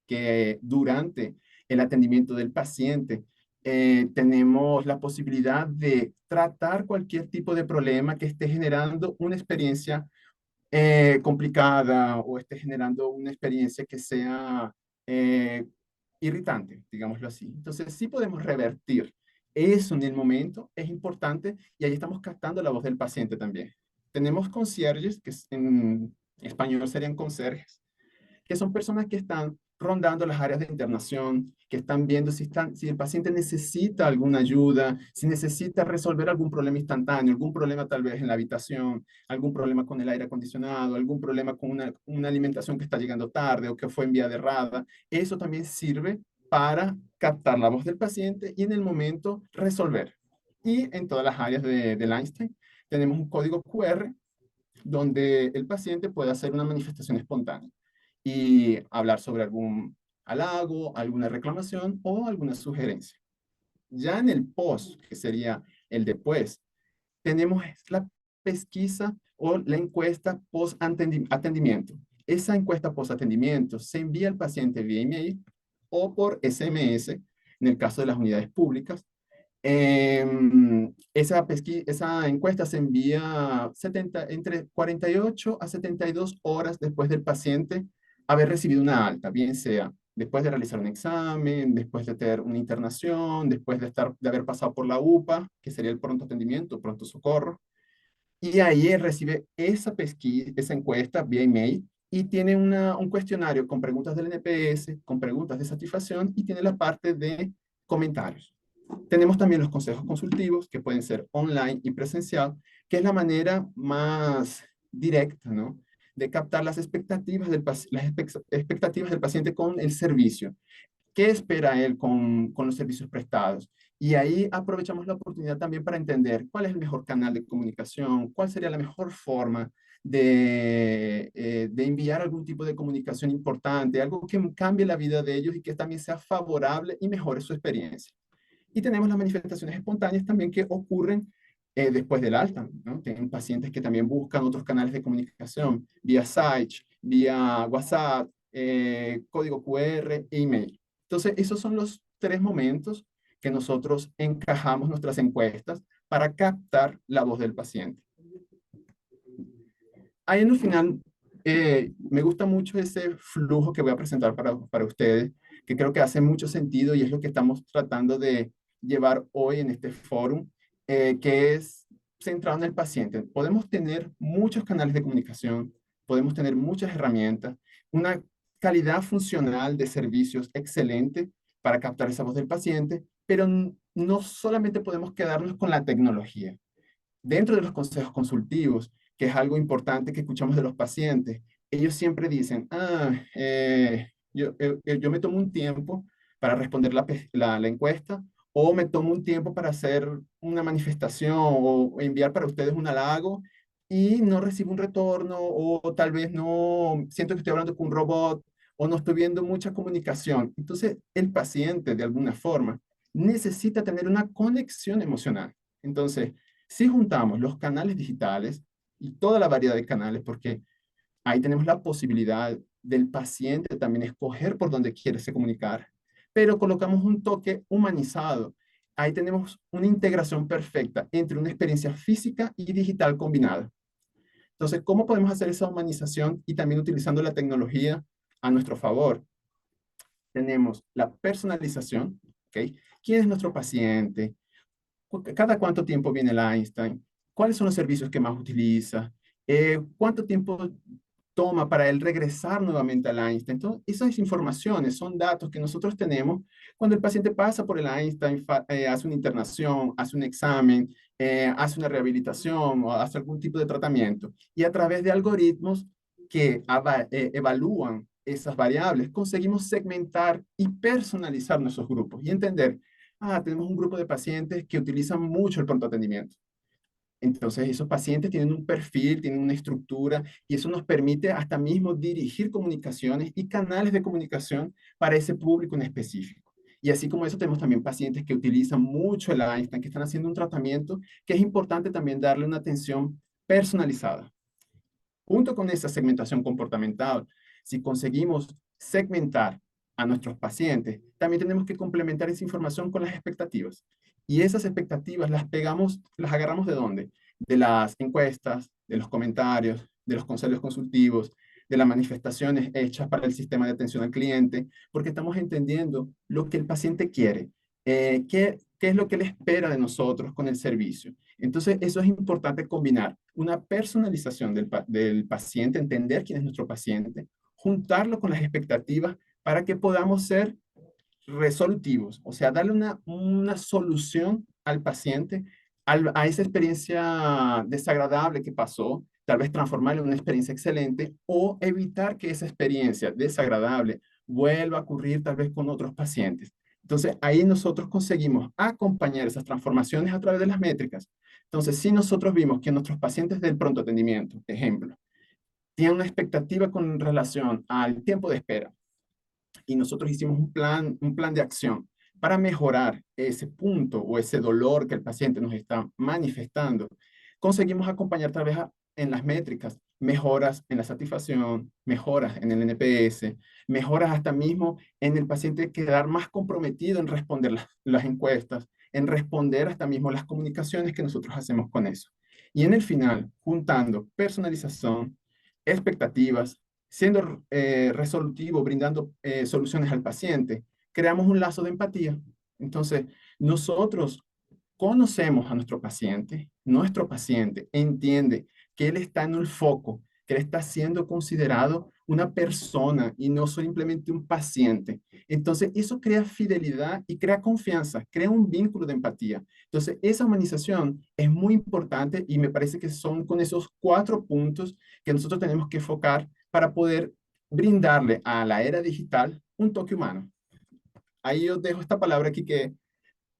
Speaker 8: que durante el atendimiento del paciente tenemos la posibilidad de tratar cualquier tipo de problema que esté generando una experiencia complicada o esté generando una experiencia que sea irritante, digámoslo así. Entonces, sí podemos revertir eso en el momento, es importante, y ahí estamos captando la voz del paciente también. Tenemos concierges, que en español serían conserjes, que son personas que están rondando las áreas de internación, que están viendo si el paciente necesita alguna ayuda, si necesita resolver algún problema instantáneo, algún problema tal vez en la habitación, algún problema con el aire acondicionado, algún problema con una alimentación que está llegando tarde o que fue enviada errada. Eso también sirve para captar la voz del paciente y en el momento resolver. Y en todas las áreas del Einstein tenemos un código QR donde el paciente puede hacer una manifestación espontánea y hablar sobre halago, alguna reclamación o alguna sugerencia. Ya en el post, que sería el después, tenemos la pesquisa o la encuesta post-atendimiento. Esa encuesta post-atendimiento se envía al paciente vía email o por SMS, en el caso de las unidades públicas. Esa encuesta se envía entre 48 a 72 horas después del paciente haber recibido una alta, bien sea después de realizar un examen, después de tener una internación, después de haber pasado por la UPA, que sería el pronto atendimiento, pronto socorro. Y ahí él recibe esa pesquisa, esa encuesta vía email y tiene un cuestionario con preguntas del NPS, con preguntas de satisfacción y tiene la parte de comentarios. Tenemos también los consejos consultivos que pueden ser online y presencial, que es la manera más directa, ¿no?, de captar las expectativas del paciente con el servicio. ¿Qué espera él con los servicios prestados? Y ahí aprovechamos la oportunidad también para entender cuál es el mejor canal de comunicación, cuál sería la mejor forma de enviar algún tipo de comunicación importante, algo que cambie la vida de ellos y que también sea favorable y mejore su experiencia. Y tenemos las manifestaciones espontáneas también que ocurren después del alta, ¿no? Tienen pacientes que también buscan otros canales de comunicación, vía site, vía WhatsApp, código QR, email. Entonces, esos son los 3 momentos que nosotros encajamos nuestras encuestas para captar la voz del paciente. Ahí en el final, me gusta mucho ese flujo que voy a presentar para ustedes, que creo que hace mucho sentido y es lo que estamos tratando de llevar hoy en este foro, que es centrado en el paciente. Podemos tener muchos canales de comunicación, podemos tener muchas herramientas, una calidad funcional de servicios excelente para captar esa voz del paciente, pero no solamente podemos quedarnos con la tecnología. Dentro de los consejos consultivos, que es algo importante que escuchamos de los pacientes, ellos siempre dicen, yo me tomo un tiempo para responder la encuesta, o me tomo un tiempo para hacer una manifestación o enviar para ustedes un halago y no recibo un retorno, o tal vez no siento que estoy hablando con un robot, o no estoy viendo mucha comunicación. Entonces, el paciente, de alguna forma, necesita tener una conexión emocional. Entonces, si juntamos los canales digitales y toda la variedad de canales, porque ahí tenemos la posibilidad del paciente también escoger por dónde quiere se comunicar, pero colocamos un toque humanizado. Ahí tenemos una integración perfecta entre una experiencia física y digital combinada. Entonces, ¿cómo podemos hacer esa humanización y también utilizando la tecnología a nuestro favor? Tenemos la personalización, ¿ok? ¿Quién es nuestro paciente? ¿Cada cuánto tiempo viene el Einstein? ¿Cuáles son los servicios que más utiliza? ¿Cuánto tiempo toma para él regresar nuevamente al Einstein? Entonces, esas informaciones son datos que nosotros tenemos cuando el paciente pasa por el Einstein, hace una internación, hace un examen, hace una rehabilitación o hace algún tipo de tratamiento. Y a través de algoritmos que evalúan esas variables, conseguimos segmentar y personalizar nuestros grupos y entender, tenemos un grupo de pacientes que utilizan mucho el pronto atendimiento. Entonces, esos pacientes tienen un perfil, tienen una estructura, y eso nos permite hasta mismo dirigir comunicaciones y canales de comunicación para ese público en específico. Y así como eso, tenemos también pacientes que utilizan mucho el Einstein, que están haciendo un tratamiento, que es importante también darle una atención personalizada. Junto con esa segmentación comportamental, si conseguimos segmentar a nuestros pacientes, también tenemos que complementar esa información con las expectativas. Y esas expectativas las agarramos ¿de dónde? De las encuestas, de los comentarios, de los consejos consultivos, de las manifestaciones hechas para el sistema de atención al cliente, porque estamos entendiendo lo que el paciente quiere, qué es lo que él espera de nosotros con el servicio. Entonces, eso es importante combinar una personalización del paciente, entender quién es nuestro paciente, juntarlo con las expectativas para que podamos ser resolutivos, o sea, darle una solución al paciente a esa experiencia desagradable que pasó, tal vez transformarla en una experiencia excelente o evitar que esa experiencia desagradable vuelva a ocurrir tal vez con otros pacientes. Entonces, ahí nosotros conseguimos acompañar esas transformaciones a través de las métricas. Entonces, si nosotros vimos que nuestros pacientes del pronto atendimiento, ejemplo, tienen una expectativa con relación al tiempo de espera, y nosotros hicimos un plan de acción para mejorar ese punto o ese dolor que el paciente nos está manifestando. Conseguimos acompañar tal vez en las métricas, mejoras en la satisfacción, mejoras en el NPS, mejoras hasta mismo en el paciente quedar más comprometido en responder las encuestas, en responder hasta mismo las comunicaciones que nosotros hacemos con eso. Y en el final, juntando personalización, expectativas, siendo resolutivo, brindando soluciones al paciente, creamos un lazo de empatía. Entonces, nosotros conocemos a nuestro paciente entiende que él está en el foco, que él está siendo considerado una persona y no simplemente un paciente. Entonces, eso crea fidelidad y crea confianza, crea un vínculo de empatía. Entonces, esa humanización es muy importante y me parece que son con esos 4 puntos que nosotros tenemos que enfocar para poder brindarle a la era digital un toque humano. Ahí yo dejo esta palabra aquí que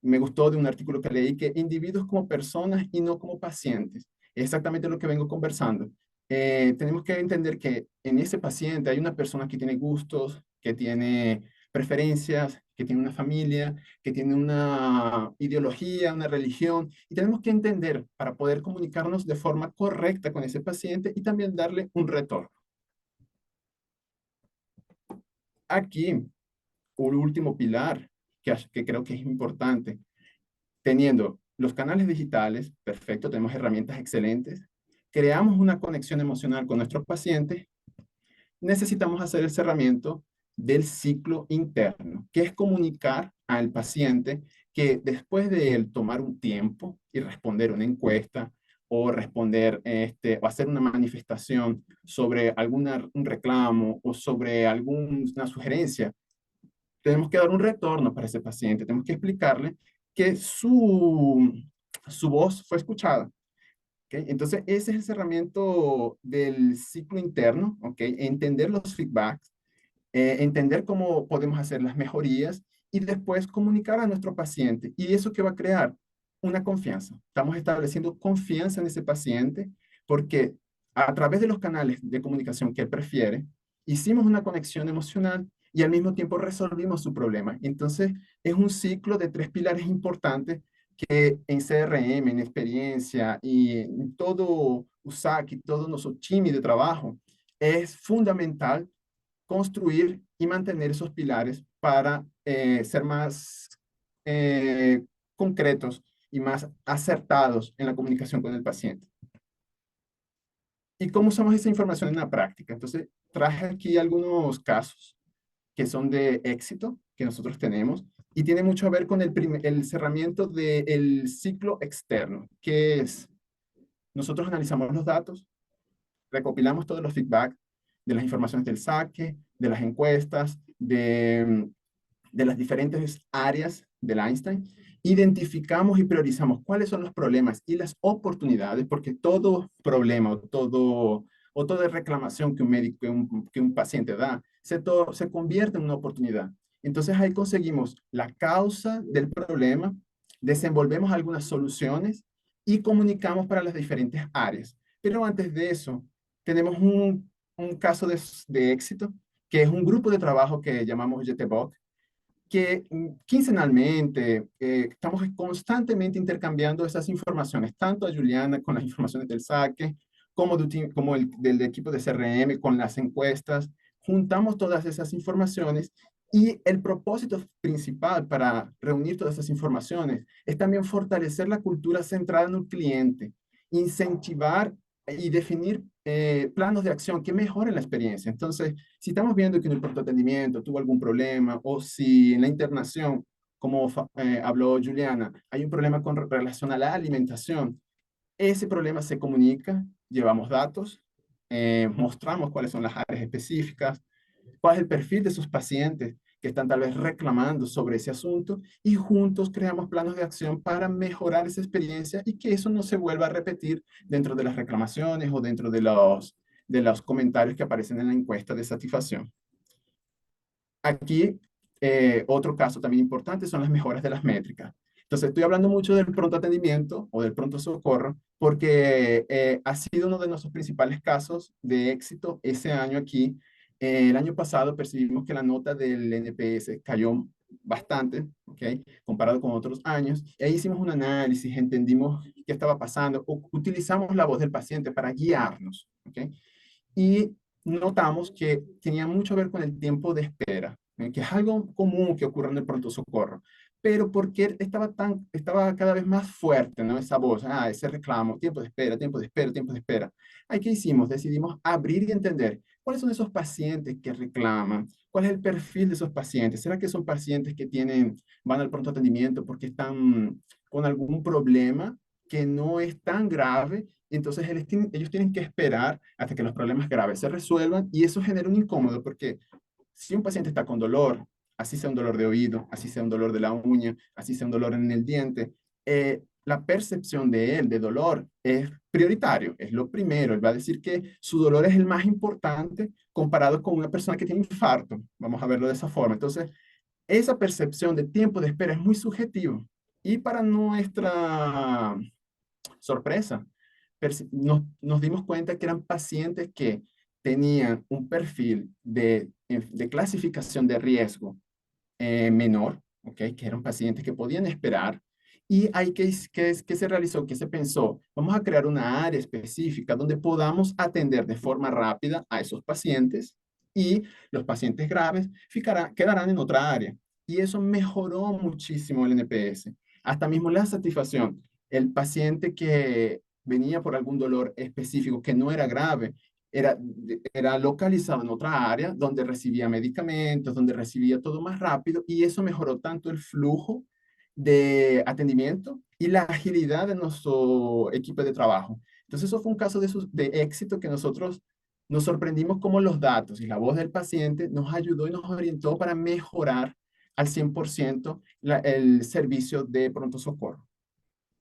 Speaker 8: me gustó de un artículo que leí, que individuos como personas y no como pacientes. Es exactamente lo que vengo conversando. Tenemos que entender que en ese paciente hay una persona que tiene gustos, que tiene preferencias, que tiene una familia, que tiene una ideología, una religión, y tenemos que entender para poder comunicarnos de forma correcta con ese paciente y también darle un retorno. Aquí, un último pilar que creo que es importante, teniendo los canales digitales, perfecto, tenemos herramientas excelentes, creamos una conexión emocional con nuestros pacientes, necesitamos hacer el cerramiento del ciclo interno, que es comunicar al paciente que después de él tomar un tiempo y responder una encuesta o responder o hacer una manifestación sobre un reclamo o sobre alguna sugerencia, tenemos que dar un retorno para ese paciente, tenemos que explicarle que su voz fue escuchada. ¿Okay? Entonces, ese es el cerramiento del ciclo interno, ¿okay? Entender los feedbacks, entender cómo podemos hacer las mejorías y después comunicar a nuestro paciente. ¿Y eso qué va a crear? Una confianza. Estamos estableciendo confianza en ese paciente porque a través de los canales de comunicación que él prefiere, hicimos una conexión emocional y al mismo tiempo resolvimos su problema. Entonces, es un ciclo de 3 pilares importantes que en CRM, en experiencia y en todo USAC y todo nuestro team de trabajo, es fundamental construir y mantener esos pilares para ser más concretos y más acertados en la comunicación con el paciente. ¿Y cómo usamos esa información en la práctica? Entonces, traje aquí algunos casos que son de éxito que nosotros tenemos y tiene mucho a ver con el cerramiento del ciclo externo, que es, nosotros analizamos los datos, recopilamos todos los feedback de las informaciones del saque, de las encuestas, de las diferentes áreas del Einstein, identificamos y priorizamos cuáles son los problemas y las oportunidades, porque todo problema o toda reclamación que un médico, que un paciente da, se convierte en una oportunidad. Entonces ahí conseguimos la causa del problema, desenvolvemos algunas soluciones y comunicamos para las diferentes áreas. Pero antes de eso, tenemos un caso de éxito, que es un grupo de trabajo que llamamos GTBOC, que quincenalmente estamos constantemente intercambiando esas informaciones, tanto a Juliana con las informaciones del saque, como del equipo de CRM con las encuestas. Juntamos todas esas informaciones y el propósito principal para reunir todas esas informaciones es también fortalecer la cultura centrada en un cliente, incentivar y definir planos de acción que mejoren la experiencia. Entonces, si estamos viendo que en el pronto atendimiento tuvo algún problema o si en la internación, como habló Juliana, hay un problema con relación a la alimentación, ese problema se comunica, llevamos datos, mostramos cuáles son las áreas específicas, cuál es el perfil de sus pacientes que están tal vez reclamando sobre ese asunto y juntos creamos planos de acción para mejorar esa experiencia y que eso no se vuelva a repetir dentro de las reclamaciones o dentro de los comentarios que aparecen en la encuesta de satisfacción. Aquí, otro caso también importante son las mejoras de las métricas. Entonces, estoy hablando mucho del pronto atendimiento o del pronto socorro porque ha sido uno de nuestros principales casos de éxito ese año aquí El año pasado percibimos que la nota del NPS cayó bastante, ¿ok? Comparado con otros años. Y ahí hicimos un análisis, entendimos qué estaba pasando, utilizamos la voz del paciente para guiarnos, ¿ok? Y notamos que tenía mucho que ver con el tiempo de espera, que es algo común que ocurre en el pronto socorro, pero porque estaba cada vez más fuerte, ¿no? Esa voz, ese reclamo, tiempo de espera, tiempo de espera, tiempo de espera. Ahí, ¿qué hicimos? Decidimos abrir y entender cuáles son esos pacientes que reclaman, cuál es el perfil de esos pacientes. ¿Será que son pacientes que van al pronto atendimiento porque están con algún problema que no es tan grave? Entonces ellos tienen que esperar hasta que los problemas graves se resuelvan y eso genera un incómodo porque si un paciente está con dolor, así sea un dolor de oído, así sea un dolor de la uña, así sea un dolor en el diente, la percepción de él de dolor es prioritario, es lo primero. Él va a decir que su dolor es el más importante comparado con una persona que tiene infarto. Vamos a verlo de esa forma. Entonces, esa percepción de tiempo de espera es muy subjetivo. Y para nuestra sorpresa, nos dimos cuenta que eran pacientes que tenían un perfil de clasificación de riesgo menor, ¿okay? Que eran pacientes que podían esperar. Y ahí que se realizó, que se pensó, vamos a crear una área específica donde podamos atender de forma rápida a esos pacientes y los pacientes graves quedarán en otra área. Y eso mejoró muchísimo el NPS. Hasta mismo la satisfacción. El paciente que venía por algún dolor específico que no era grave, era, era localizado en otra área donde recibía medicamentos, donde recibía todo más rápido y eso mejoró tanto el flujo de atendimiento y la agilidad de nuestro equipo de trabajo. Entonces eso fue un caso de éxito que nosotros nos sorprendimos como los datos y la voz del paciente nos ayudó y nos orientó para mejorar al 100% el servicio de pronto socorro.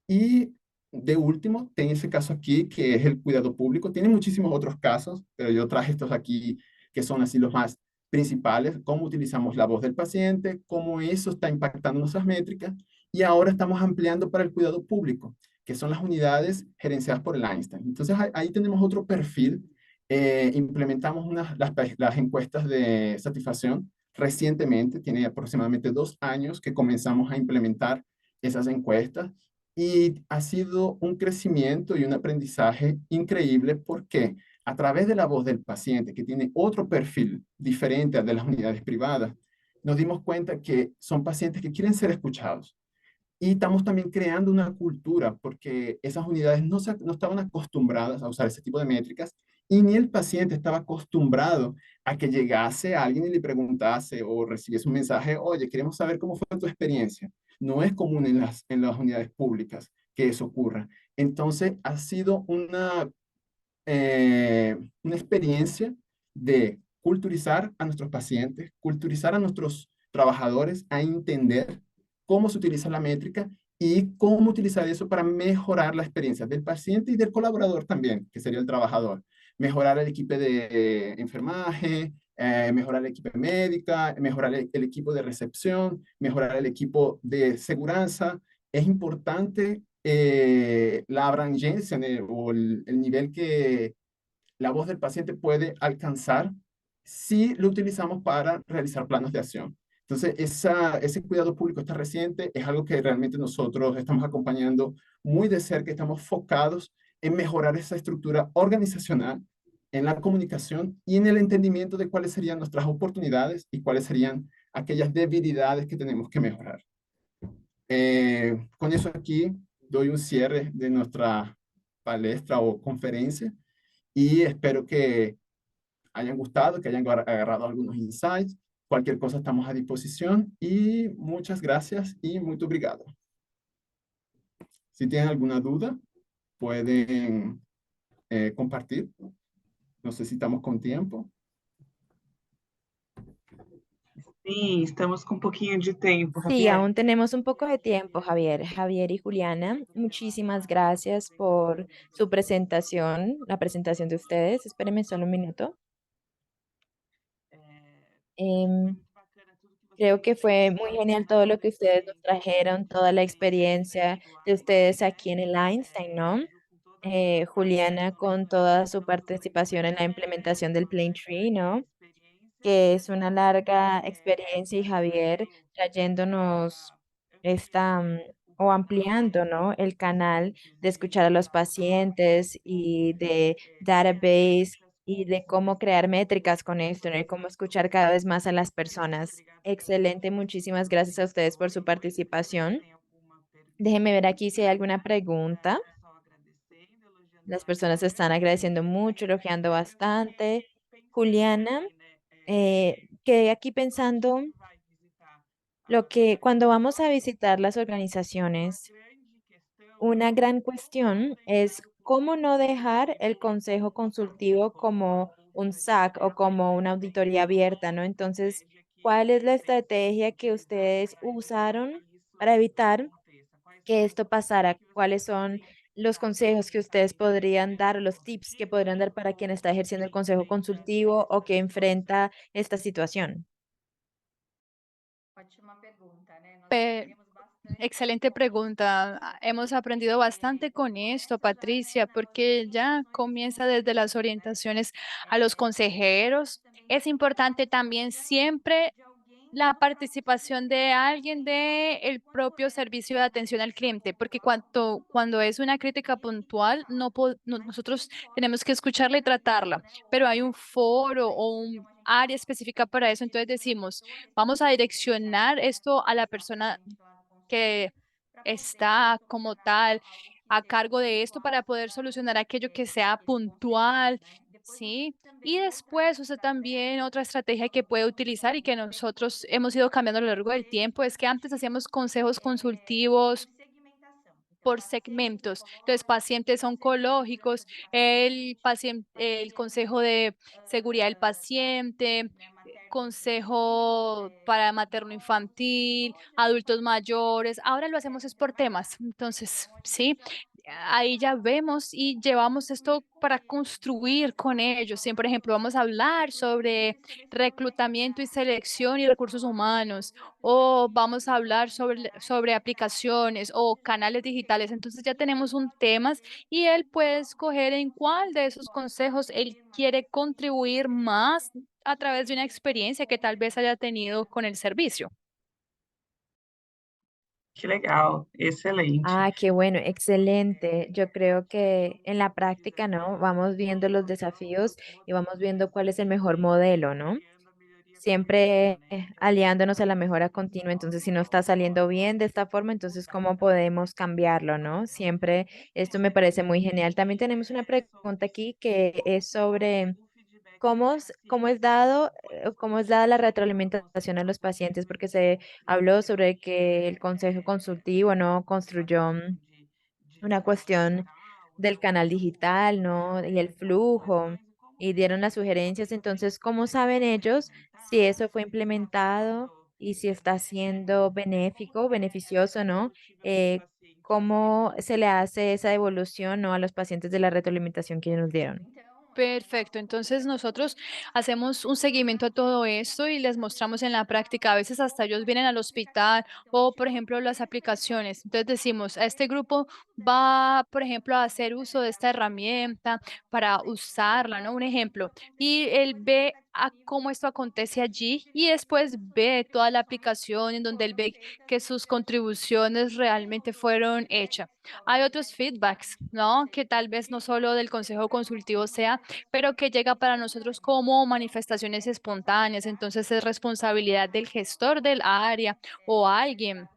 Speaker 8: Y de último, tengo ese caso aquí, que es el cuidado público. Tiene muchísimos otros casos, pero yo traje estos aquí que son así los más principales, cómo utilizamos la voz del paciente, cómo eso está impactando nuestras métricas. Y ahora estamos ampliando para el cuidado público, que son las unidades gerenciadas por el Einstein. Entonces ahí tenemos otro perfil. Implementamos las encuestas de satisfacción recientemente, tiene aproximadamente 2 años que comenzamos a implementar esas encuestas y ha sido un crecimiento y un aprendizaje increíble porque a través de la voz del paciente, que tiene otro perfil diferente al de las unidades privadas, nos dimos cuenta que son pacientes que quieren ser escuchados. Y estamos también creando una cultura porque esas unidades no estaban acostumbradas a usar ese tipo de métricas y ni el paciente estaba acostumbrado a que llegase alguien y le preguntase o recibiese un mensaje, oye, queremos saber cómo fue tu experiencia. No es común en las unidades públicas que eso ocurra. Entonces, ha sido una experiencia de culturizar a nuestros pacientes, culturizar a nuestros trabajadores a entender cómo se utiliza la métrica y cómo utilizar eso para mejorar la experiencia del paciente y del colaborador también, que sería el trabajador. Mejorar el equipo de enfermaje, mejorar el equipo médica, mejorar el equipo de recepción, mejorar el equipo de seguridad. Es importante la abrangencia o el nivel que la voz del paciente puede alcanzar si lo utilizamos para realizar planos de acción. Entonces, ese cuidado público está reciente, es algo que realmente nosotros estamos acompañando muy de cerca, estamos focados en mejorar esa estructura organizacional, en la comunicación y en el entendimiento de cuáles serían nuestras oportunidades y cuáles serían aquellas debilidades que tenemos que mejorar. Con eso aquí doy un cierre de nuestra palestra o conferencia y espero que hayan gustado, que hayan agarrado algunos insights. Cualquier cosa estamos a disposición y muchas gracias y muy obrigado. Si tienen alguna duda, pueden compartir. No sé si estamos con tiempo.
Speaker 6: Sim, estamos com um pouquinho de tempo,
Speaker 3: Sí,
Speaker 6: Javier.
Speaker 3: aún tenemos un poco de tiempo, Javier. Javier y Juliana, muchísimas gracias por su presentación, la presentación de ustedes. Espérenme solo un minuto. Em, Creo que fue muy genial todo lo que ustedes nos trajeron, toda la experiencia de ustedes aquí en el Einstein, ¿no? Juliana con toda su participación en la implementación del Plane Tree, ¿no? que es una larga experiencia, y Javier trayéndonos esta o ampliando, ¿no? El canal de escuchar a los pacientes y de database y de cómo crear métricas con esto, ¿no? Y cómo escuchar cada vez más a las personas. Excelente, muchísimas gracias a ustedes por su participación. Déjenme ver aquí si hay alguna pregunta. Las personas están agradeciendo mucho, elogiando bastante. Juliana, quedé aquí pensando lo que cuando vamos a visitar las organizaciones, una gran cuestión es cómo no dejar el consejo consultivo como un SAC o como una auditoría abierta, ¿no? Entonces, ¿cuál es la estrategia que ustedes usaron para evitar que esto pasara? ¿Cuáles son los consejos que ustedes podrían dar, o los tips que podrían dar para quien está ejerciendo el consejo consultivo o que enfrenta esta situación?
Speaker 2: Pe- Excelente pregunta. Hemos aprendido bastante con esto, Patricia, porque ya comienza desde las orientaciones a los consejeros. Es importante también siempre la participación de alguien de el propio servicio de atención al cliente, porque cuando es una crítica puntual, nosotros tenemos que escucharla y tratarla, pero hay un foro o un área específica para eso, entonces decimos, vamos a direccionar esto a la persona que está como tal a cargo de esto para poder solucionar aquello que sea puntual, ¿sí? Y después usted también otra estrategia que puede utilizar y que nosotros hemos ido cambiando a lo largo del tiempo es que antes hacíamos consejos consultivos por segmentos. Entonces, pacientes oncológicos, el consejo de seguridad del paciente, consejo para materno-infantil, adultos mayores. Ahora lo hacemos es por temas. Entonces, sí, ahí ya vemos y llevamos esto para construir con ellos. Sí, por ejemplo, vamos a hablar sobre reclutamiento y selección y recursos humanos, o vamos a hablar sobre aplicaciones o canales digitales. Entonces ya tenemos un tema y él puede escoger en cuál de esos consejos él quiere contribuir más a través de una experiencia que tal vez haya tenido con el servicio.
Speaker 6: Que legal, excelente.
Speaker 3: Ah, qué bueno, excelente. Yo creo que en la práctica, ¿no? Vamos viendo los desafíos y vamos viendo cuál es el mejor modelo, ¿no? Siempre aliándonos a la mejora continua. Entonces, si no está saliendo bien de esta forma, entonces, ¿cómo podemos cambiarlo, no? Siempre esto me parece muy genial. También tenemos una pregunta aquí que es sobre cómo es dado, cómo es dada la retroalimentación a los pacientes, porque se habló sobre que el consejo consultivo no construyó una cuestión del canal digital, ¿no? Y el flujo, y dieron las sugerencias. Entonces, ¿cómo saben ellos si eso fue implementado y si está siendo benéfico, beneficioso, ¿no? ¿Cómo se le hace esa devolución, ¿no? A los pacientes de la retroalimentación que nos dieron?
Speaker 2: Perfecto, entonces nosotros hacemos un seguimiento a todo esto y les mostramos en la práctica. A veces hasta ellos vienen al hospital o, por ejemplo, las aplicaciones. Entonces decimos, a este grupo va, por ejemplo, a hacer uso de esta herramienta para usarla, ¿no? Un ejemplo. Y él ve a cómo esto acontece allí y después ve toda la aplicación en donde él ve que sus contribuciones realmente fueron hechas. Hay otros feedbacks, ¿no? Que tal vez no solo del consejo consultivo sea, pero que llega para nosotros como manifestaciones espontáneas. Entonces es responsabilidad del gestor del área o alguien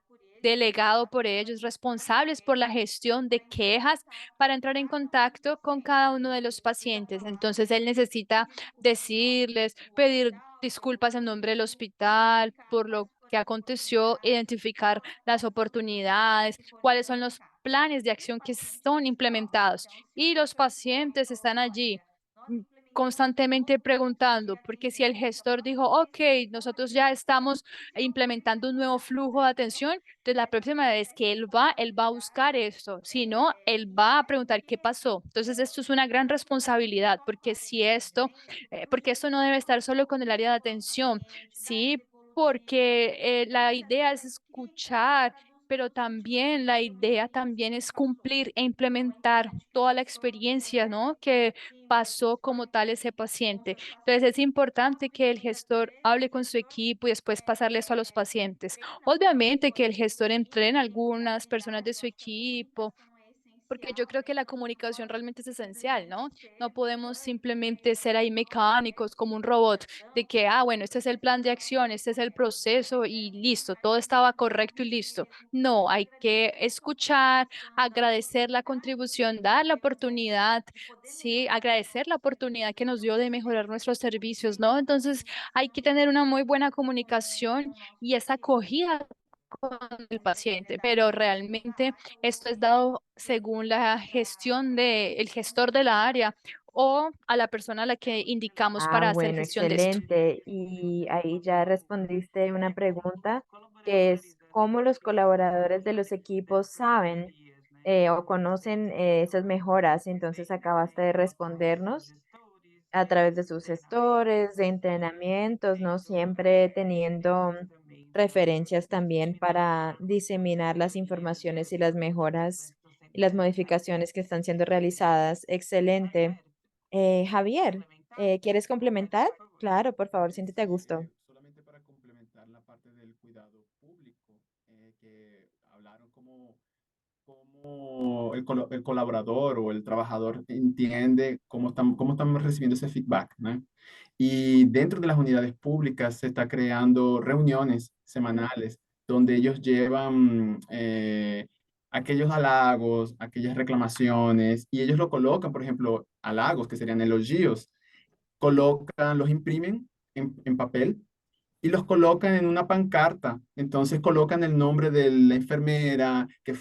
Speaker 2: delegado por ellos, responsables por la gestión de quejas para entrar en contacto con cada uno de los pacientes. Entonces él necesita decirles, pedir disculpas en nombre del hospital por lo que aconteció, identificar las oportunidades, cuáles son los planes de acción que son implementados. Y los pacientes están allí mm, constantemente preguntando, porque si el gestor dijo, ok, nosotros ya estamos implementando un nuevo flujo de atención, entonces la próxima vez que él va a buscar esto, si no, él va a preguntar qué pasó. Entonces esto es una gran responsabilidad, porque si esto, porque esto no debe estar solo con el área de atención, ¿sí? Porque la idea es escuchar, pero también la idea también es cumplir e implementar toda la experiencia, ¿no? Que pasó como tal ese paciente. Entonces es importante que el gestor hable con su equipo y después pasarle eso a los pacientes. Obviamente que el gestor entrene a algunas personas de su equipo, porque yo creo que la comunicación realmente es esencial, ¿no? No podemos simplemente ser ahí mecánicos como un robot, de que, bueno, este es el plan de acción, este es el proceso y listo, todo estaba correcto y listo. No, hay que escuchar, agradecer la contribución, dar la oportunidad, sí, agradecer la oportunidad que nos dio de mejorar nuestros servicios, ¿no? Entonces, hay que tener una muy buena comunicación y esa acogida con el paciente, pero realmente esto es dado según la gestión del gestor de la área o a la persona a la que indicamos
Speaker 3: Ah,
Speaker 2: para hacer
Speaker 3: bueno,
Speaker 2: gestión de esto.
Speaker 3: excelente. Y ahí ya respondiste una pregunta que es cómo los colaboradores de los equipos saben o conocen esas mejoras. Entonces acabaste de respondernos a través de sus gestores, de entrenamientos, ¿no? Siempre teniendo referencias también para diseminar las informaciones y las mejoras y las modificaciones que están siendo realizadas. Excelente. Javier, ¿quieres complementar? Claro, por favor, siéntete a gusto.
Speaker 8: Solamente para complementar la parte del cuidado público, que hablaron cómo el colaborador o el trabajador entiende cómo estamos recibiendo ese feedback, ¿no? Y dentro de las unidades públicas se está creando reuniones semanales donde ellos llevan aquellos halagos, aquellas reclamaciones, y ellos lo colocan, por ejemplo, halagos, que serían elogios, los imprimen en papel y los colocan en una pancarta. Entonces colocan el nombre de la enfermera que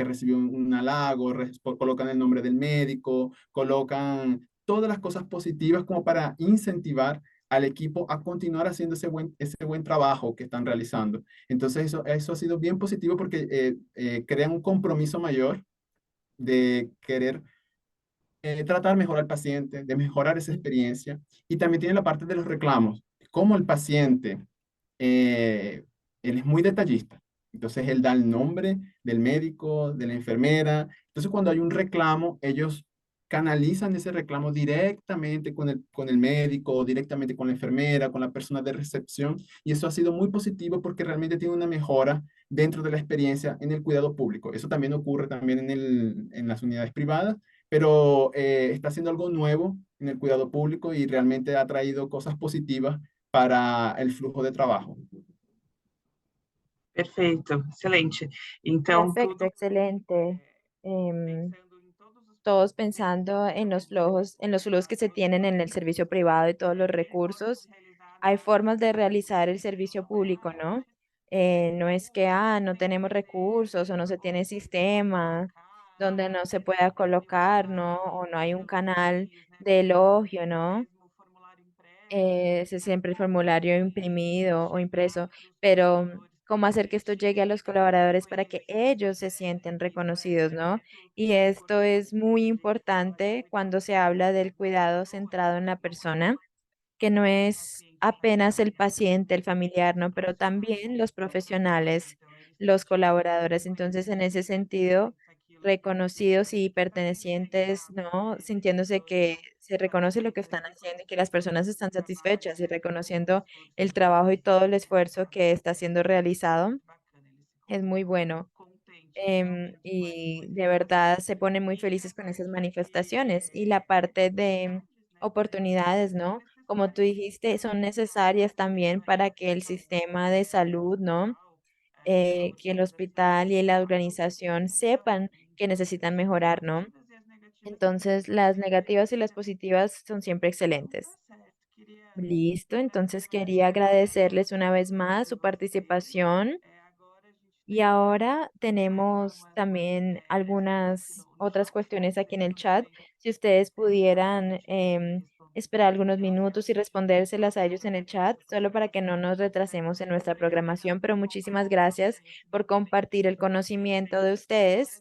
Speaker 8: recibió un halago, colocan el nombre del médico, colocan todas las cosas positivas como para incentivar al equipo a continuar haciendo ese buen trabajo que están realizando. Entonces eso ha sido bien positivo porque crean un compromiso mayor de querer tratar mejor al paciente, de mejorar esa experiencia. Y también tiene la parte de los reclamos. Como el paciente, eh, él es muy detallista. Entonces, él da el nombre del médico, de la enfermera. Entonces, cuando hay un reclamo, ellos canalizan ese reclamo directamente con el médico, directamente con la enfermera, con la persona de recepción. Y eso ha sido muy positivo porque realmente tiene una mejora dentro de la experiencia en el cuidado público. Eso también ocurre también en las unidades privadas, pero está haciendo algo nuevo en el cuidado público y realmente ha traído cosas positivas para el flujo de trabajo.
Speaker 6: Perfeito, excelente. Então,
Speaker 3: Perfecto,
Speaker 6: tudo
Speaker 3: excelente. Em, Todos pensando en los flujos que se tienen en el servicio privado y todos los recursos. Hay formas de realizar el servicio público, ¿no? No es que, no tenemos recursos o no se tiene sistema donde no se pueda colocar, ¿no? O no hay un canal de elogio, ¿no? Siempre el formulario imprimido o impreso, pero cómo hacer que esto llegue a los colaboradores para que ellos se sienten reconocidos, ¿no? Y esto es muy importante cuando se habla del cuidado centrado en la persona, que no es apenas el paciente, el familiar, ¿no? Pero también los profesionales, los colaboradores. Entonces, en ese sentido, reconocidos y pertenecientes, ¿no? Sintiéndose que se reconoce lo que están haciendo y que las personas están satisfechas y reconociendo el trabajo y todo el esfuerzo que está siendo realizado, es muy bueno. Y de verdad se ponen muy felices con esas manifestaciones. Y la parte de oportunidades, ¿no? Como tú dijiste, son necesarias también para que el sistema de salud, ¿no? Que el hospital y la organización sepan que necesitan mejorar, ¿no? Entonces, las negativas y las positivas son siempre excelentes. Listo, entonces quería agradecerles una vez más su participación. Y ahora tenemos también algunas otras cuestiones aquí en el chat. Si ustedes pudieran esperar algunos minutos y respondérselas a ellos en el chat, solo para que no nos retrasemos en nuestra programación. Pero muchísimas gracias por compartir el conocimiento de ustedes